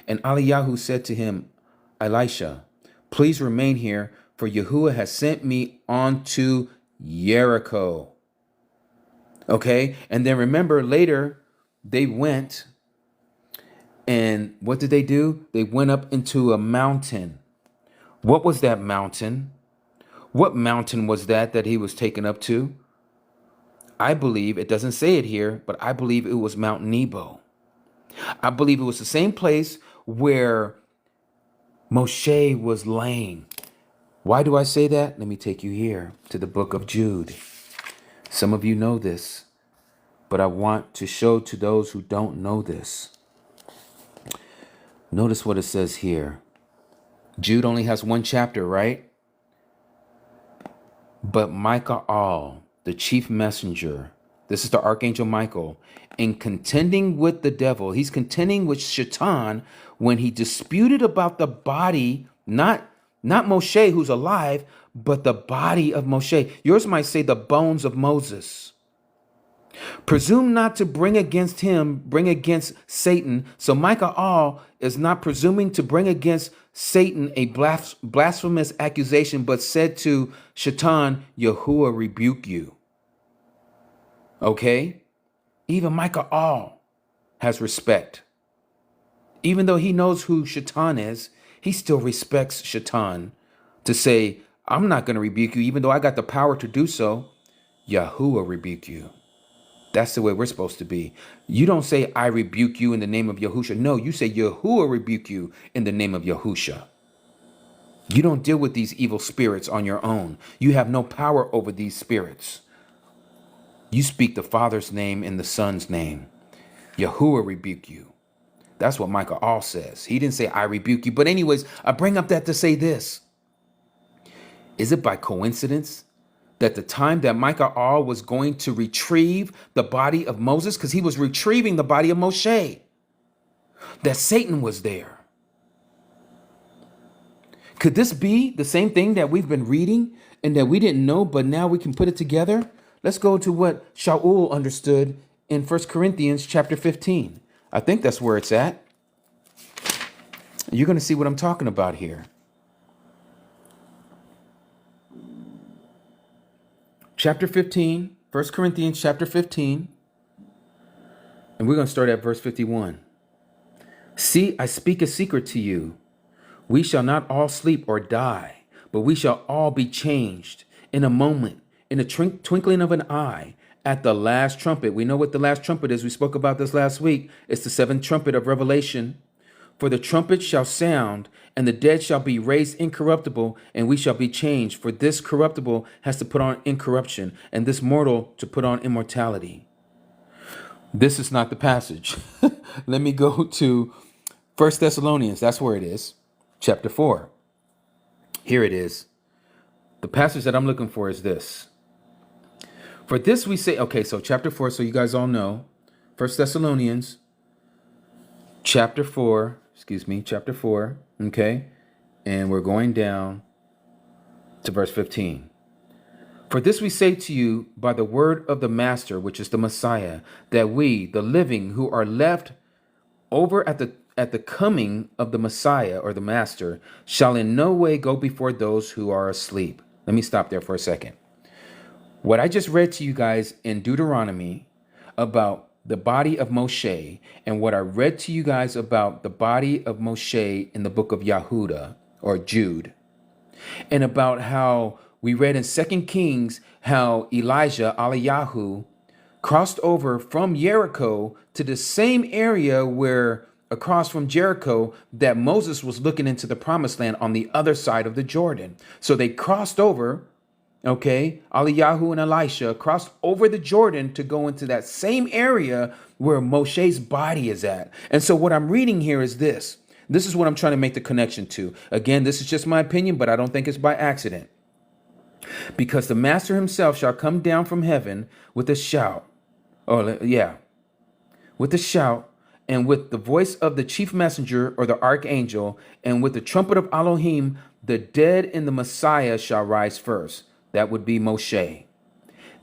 And Eliyahu said to him, Elisha, please remain here, for Yahuwah has sent me on to Jericho. Okay? And then remember later, they went, and what did they do? They went up into a mountain. What was that mountain? What mountain was that he was taken up to? I believe, it doesn't say it here, but I believe it was Mount Nebo. I believe it was the same place where Moshe was laying. Why do I say that? Let me take you here to the book of Jude. Some of you know this, but I want to show to those who don't know this. Notice what it says here. Jude only has 1 chapter, right? But Michael, the chief messenger, this is the archangel Michael, in contending with the devil, he's contending with Shaitan when he disputed about the body, not Moshe who's alive, but the body of Moshe. Yours might say the bones of Moses. Presume not to bring against Satan. So Michael is not presuming to bring against Satan a blasphemous accusation, but said to Shaitan, Yahuwah rebuke you. Okay? Even Michael has respect. Even though he knows who Shaitan is, he still respects Shaitan to say, I'm not going to rebuke you, even though I got the power to do so. Yahuwah rebuke you. That's the way we're supposed to be. You don't say, I rebuke you in the name of Yahusha. No, you say, Yahuwah rebuke you in the name of Yahusha. You don't deal with these evil spirits on your own. You have no power over these spirits. You speak the Father's name and the Son's name. Yahuwah rebuke you. That's what Micah all says. He didn't say, I rebuke you. But anyways, I bring up that to say this. Is it by coincidence that the time that Micah all was going to retrieve the body of Moses, because he was retrieving the body of Moshe, that Satan was there? Could this be the same thing that we've been reading and that we didn't know, but now we can put it together? Let's go to what Shaul understood in 1 Corinthians chapter 15. I think that's where it's at. You're going to see what I'm talking about here. Chapter 15, 1 Corinthians chapter 15. And we're going to start at verse 51. See, I speak a secret to you. We shall not all sleep or die, but we shall all be changed in a moment, in a twinkling of an eye, at the last trumpet. We know what the last trumpet is. We spoke about this last week. It's the seventh trumpet of Revelation. For the trumpet shall sound, and the dead shall be raised incorruptible, and we shall be changed. For this corruptible has to put on incorruption, and this mortal to put on immortality. This is not the passage. Let me go to 1 Thessalonians. That's where it is. Chapter 4. Here it is. The passage that I'm looking for is this. For this we say, okay, so chapter 4, so you guys all know. 1 Thessalonians, chapter 4, okay? And we're going down to verse 15. For this we say to you by the word of the Master, which is the Messiah, that we, the living who are left over at the coming of the Messiah or the Master, shall in no way go before those who are asleep. Let me stop there for a second. What I just read to you guys in Deuteronomy about the body of Moshe, and what I read to you guys about the body of Moshe in the book of Yahuda or Jude, and about how we read in 2 Kings how Elijah, Eliyahu, crossed over from Jericho to the same area where across from Jericho that Moses was looking into the promised land on the other side of the Jordan. So they crossed over, okay, Eliyahu and Elisha crossed over the Jordan to go into that same area where Moshe's body is at. And so what I'm reading here is this. This is what I'm trying to make the connection to. Again, this is just my opinion, but I don't think it's by accident. Because the Master himself shall come down from heaven with a shout. With a shout, and with the voice of the chief messenger or the archangel, and with the trumpet of Elohim, the dead in the Messiah shall rise first. That would be Moshe.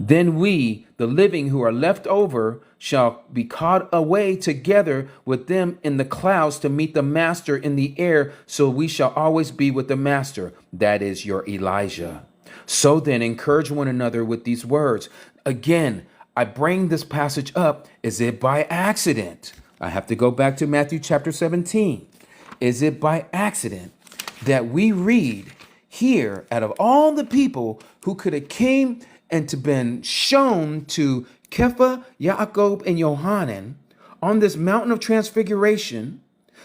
Then we, the living who are left over, shall be caught away together with them in the clouds to meet the Master in the air. So we shall always be with the Master. That is your Elijah. So then encourage one another with these words. Again, I bring this passage up. Is it by accident? I have to go back to Matthew chapter 17. Is it by accident that we read here, out of all the people who could have came and to been shown to Kepha, Yaakov, and Yohanan on this mountain of transfiguration,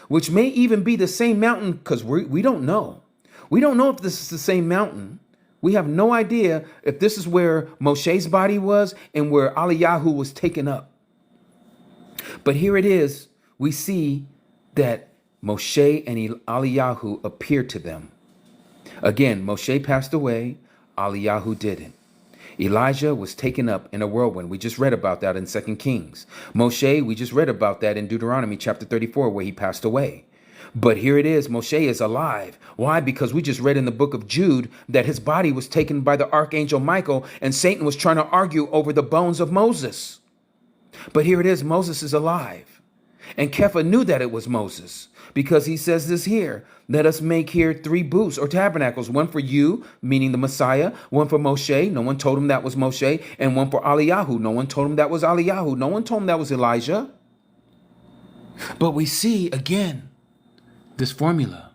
which may even be the same mountain, because we don't know. We don't know if this is the same mountain. We have no idea if this is where Moshe's body was and where Eliyahu was taken up. But here it is. We see that Moshe and Eliyahu appeared to them. Again, Moshe passed away. Eliyahu didn't. Elijah was taken up in a whirlwind. We just read about that in 2 Kings. Moshe, we just read about that in Deuteronomy chapter 34, where he passed away. But here it is. Moshe is alive. Why? Because we just read in the book of Jude that his body was taken by the archangel Michael, and Satan was trying to argue over the bones of Moses. But here it is. Moses is alive. And Kepha knew that it was Moses, because he says this here. Let us make here 3 booths or tabernacles, one for you, meaning the Messiah, one for Moshe. No one told him that was Moshe. And one for Eliyahu. No one told him that was Eliyahu. No one told him that was Elijah. But we see again this formula.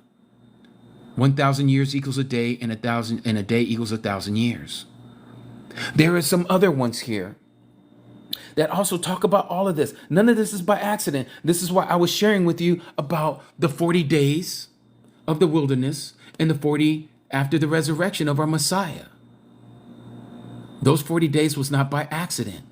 1,000 years equals a day, and a day equals 1,000 years. There are some other ones here that also talk about all of this. None of this is by accident. This is why I was sharing with you about the 40 days of the wilderness and the 40 after the resurrection of our Messiah. Those 40 days was not by accident.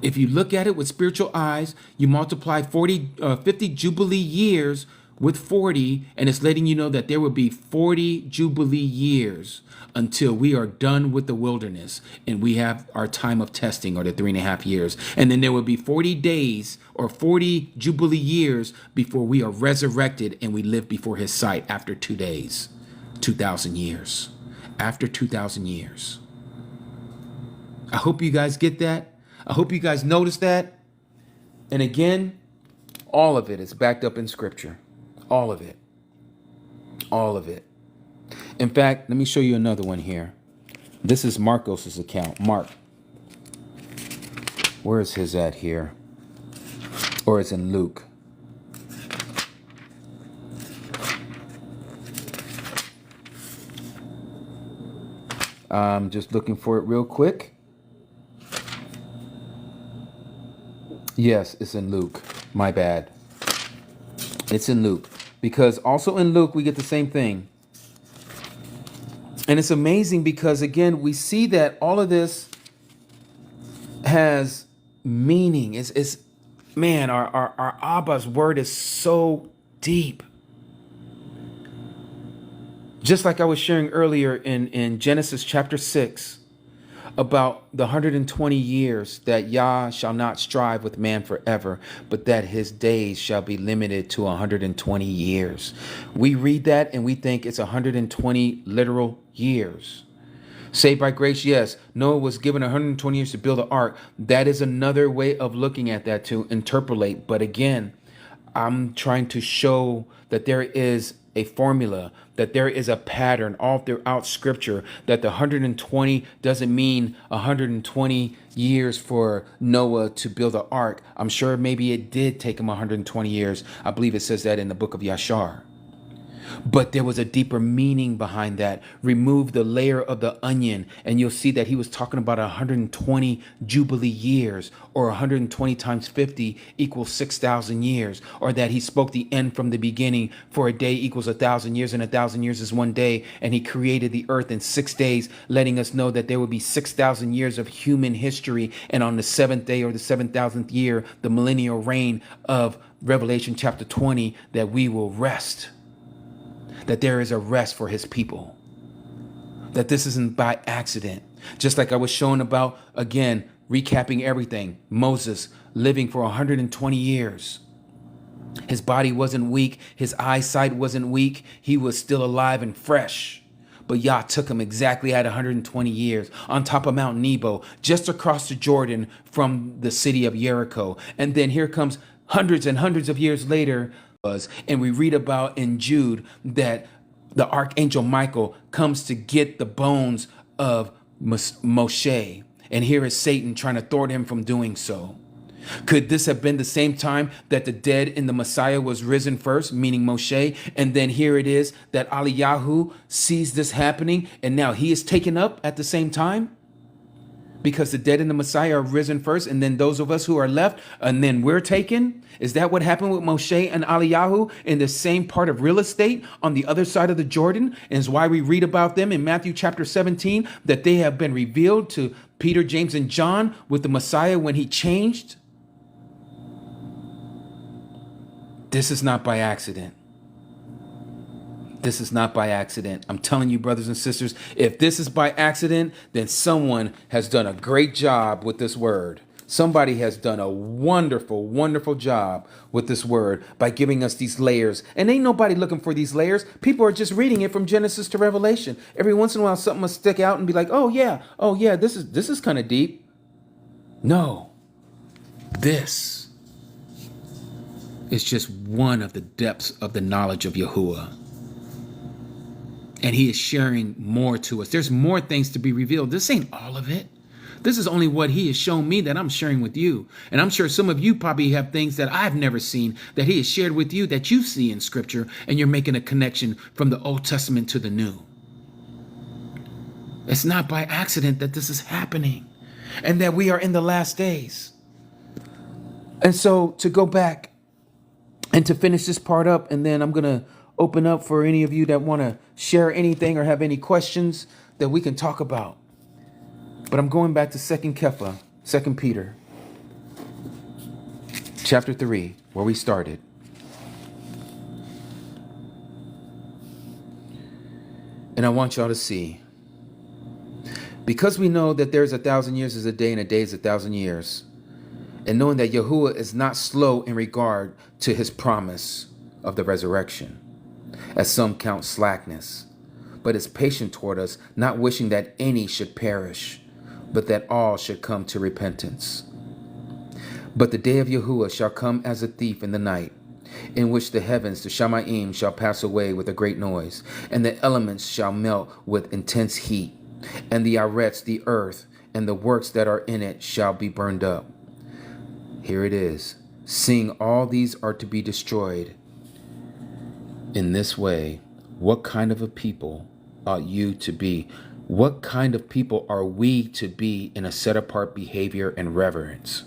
If you look at it with spiritual eyes, you multiply 50 Jubilee years with 40, and it's letting you know that there will be 40 Jubilee years until we are done with the wilderness and we have our time of testing, or the 3.5 years. And then there will be 40 days or 40 Jubilee years before we are resurrected and we live before his sight after 2 days, 2,000 years. After 2,000 years. I hope you guys get that. I hope you guys notice that. And again, all of it is backed up in scripture. All of it. All of it. In fact, let me show you another one here. This is Marcos's account. Mark. Where is his at here? Or it's in Luke. I'm just looking for it real quick. Yes, it's in Luke. My bad. It's in Luke. Because also in Luke, we get the same thing. And it's amazing because, again, we see that all of this has meaning. It's man, our Abba's word is so deep. Just like I was sharing earlier in Genesis chapter 6 about the 120 years that Yah shall not strive with man forever, but that his days shall be limited to 120 years. We read that and we think it's 120 literal years. Saved by grace, yes. Noah was given 120 years to build an ark. That is another way of looking at that, to interpolate. But again, I'm trying to show that there is a formula, that there is a pattern all throughout scripture, that the 120 doesn't mean 120 years for Noah to build an ark. I'm sure maybe it did take him 120 years. I believe it says that in the book of Yashar. But there was a deeper meaning behind that. Remove the layer of the onion and you'll see that he was talking about 120 Jubilee years, or 120 times 50 equals 6,000 years, or that he spoke the end from the beginning, for a day equals 1,000 years and 1,000 years is one day. And he created the earth in 6 days, letting us know that there would be 6,000 years of human history. And on the 7th day, or the 7,000th year, the millennial reign of Revelation chapter 20, that we will rest. That there is a rest for his people. That this isn't by accident. Just like I was showing about, again, recapping everything. Moses living for 120 years. His body wasn't weak. His eyesight wasn't weak. He was still alive and fresh. But Yah took him exactly at 120 years on top of Mount Nebo, just across the Jordan from the city of Jericho. And then here comes hundreds and hundreds of years later, and we read about in Jude that the archangel Michael comes to get the bones of Moshe. And here is Satan trying to thwart him from doing so. Could this have been the same time that the dead in the Messiah was risen first, meaning Moshe? And then here it is that Eliyahu sees this happening and now he is taken up at the same time? Because the dead in the Messiah are risen first, and then those of us who are left, and then we're taken? Is that what happened with Moshe and Eliyahu in the same part of real estate on the other side of the Jordan? And is why we read about them in Matthew chapter 17, that they have been revealed to Peter, James, and John with the Messiah when he changed? This is not by accident. This is not by accident. I'm telling you, brothers and sisters, if this is by accident, then someone has done a great job with this word. Somebody has done a wonderful, wonderful job with this word by giving us these layers. And ain't nobody looking for these layers. People are just reading it from Genesis to Revelation. Every once in a while, something will stick out and be like, oh yeah, this is kind of deep. No, this is just one of the depths of the knowledge of Yahuwah. And he is sharing more to us. There's more things to be revealed. This ain't all of it. This is only what he has shown me that I'm sharing with you. And I'm sure some of you probably have things that I've never seen that he has shared with you that you see in scripture, and you're making a connection from the Old Testament to the New. It's not by accident that this is happening and that we are in the last days. And so to go back and to finish this part up, and then I'm going to open up for any of you that want to share anything or have any questions that we can talk about. But I'm going back to 2 Peter, chapter 3, where we started. And I want y'all to see, because we know that there's 1,000 years is a day and a day is 1,000 years, and knowing that Yahuwah is not slow in regard to his promise of the resurrection, as some count slackness, but is patient toward us, not wishing that any should perish, but that all should come to repentance. But the day of Yahuwah shall come as a thief in the night, in which the heavens, the Shamayim, shall pass away with a great noise, and the elements shall melt with intense heat, and the arets, the earth, and the works that are in it shall be burned up. Here it is. Seeing all these are to be destroyed. In this way, what kind of a people ought you to be? What kind of people are we to be in a set-apart behavior and reverence,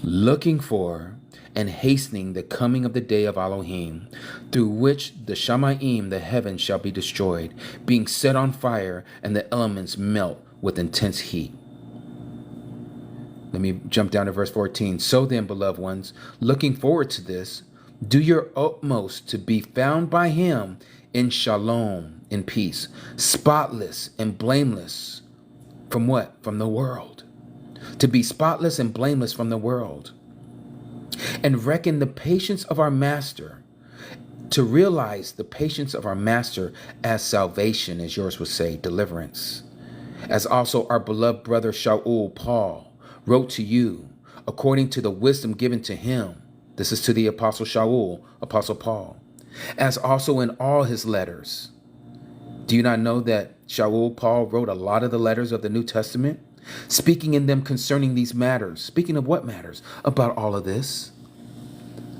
looking for and hastening the coming of the day of Elohim, through which the Shamayim, the heavens, shall be destroyed, being set on fire, and the elements melt with intense heat. Let me jump down to verse 14. So then, beloved ones, looking forward to this, do your utmost to be found by him in shalom, in peace, spotless and blameless. From what? From the world. To be spotless and blameless from the world. And reckon the patience of our master, to realize the patience of our master as salvation, as yours would say, deliverance. As also our beloved brother Shaul, Paul, wrote to you, according to the wisdom given to him. This is to the Apostle Shaul, Apostle Paul. As also in all his letters. Do you not know that Shaul, Paul, wrote a lot of the letters of the New Testament, speaking in them concerning these matters? Speaking of what matters? About all of this.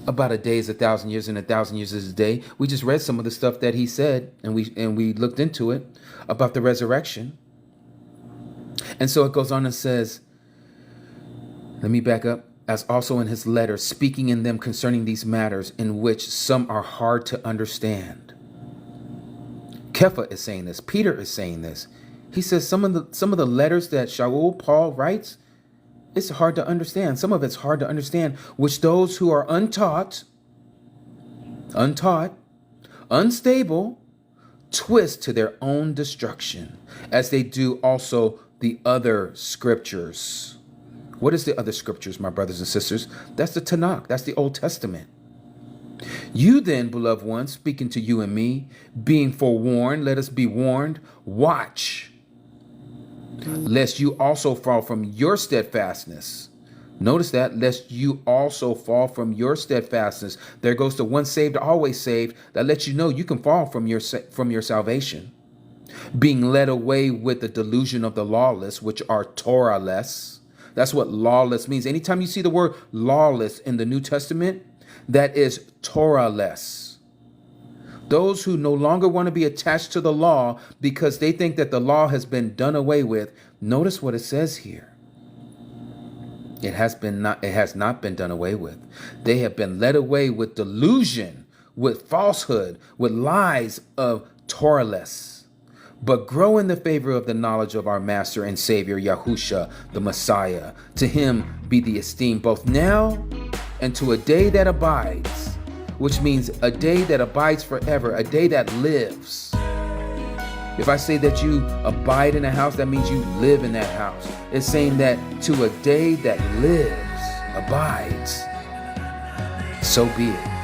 About a day is 1,000 years and 1,000 years is a day. We just read some of the stuff that he said, and we looked into it about the resurrection. And so it goes on and says, let me back up. As also in his letters, speaking in them concerning these matters, in which some are hard to understand. Kepha is saying this. Peter is saying this. He says some of the letters that Shaul, Paul writes, it's hard to understand. Some of it's hard to understand, which those who are untaught, unstable, twist to their own destruction, as they do also the other scriptures. What is the other scriptures, my brothers and sisters? That's the Tanakh. That's the Old Testament. You then, beloved ones, speaking to you and me, being forewarned, let us be warned, watch, lest you also fall from your steadfastness. Notice that, lest you also fall from your steadfastness. There goes the once saved, always saved. That lets you know you can fall from your salvation. Being led away with the delusion of the lawless, which are Torah-less. That's what lawless means. Anytime you see the word lawless in the New Testament, that is Torah-less. Those who no longer want to be attached to the law because they think that the law has been done away with. Notice what it says here. It has not been done away with. They have been led away with delusion, with falsehood, with lies of Torah-less. But grow in the favor of the knowledge of our Master and Savior, Yahusha, the Messiah. To him be the esteem both now and to a day that abides, which means a day that abides forever, a day that lives. If I say that you abide in a house, that means you live in that house. It's saying that to a day that lives, abides. So be it.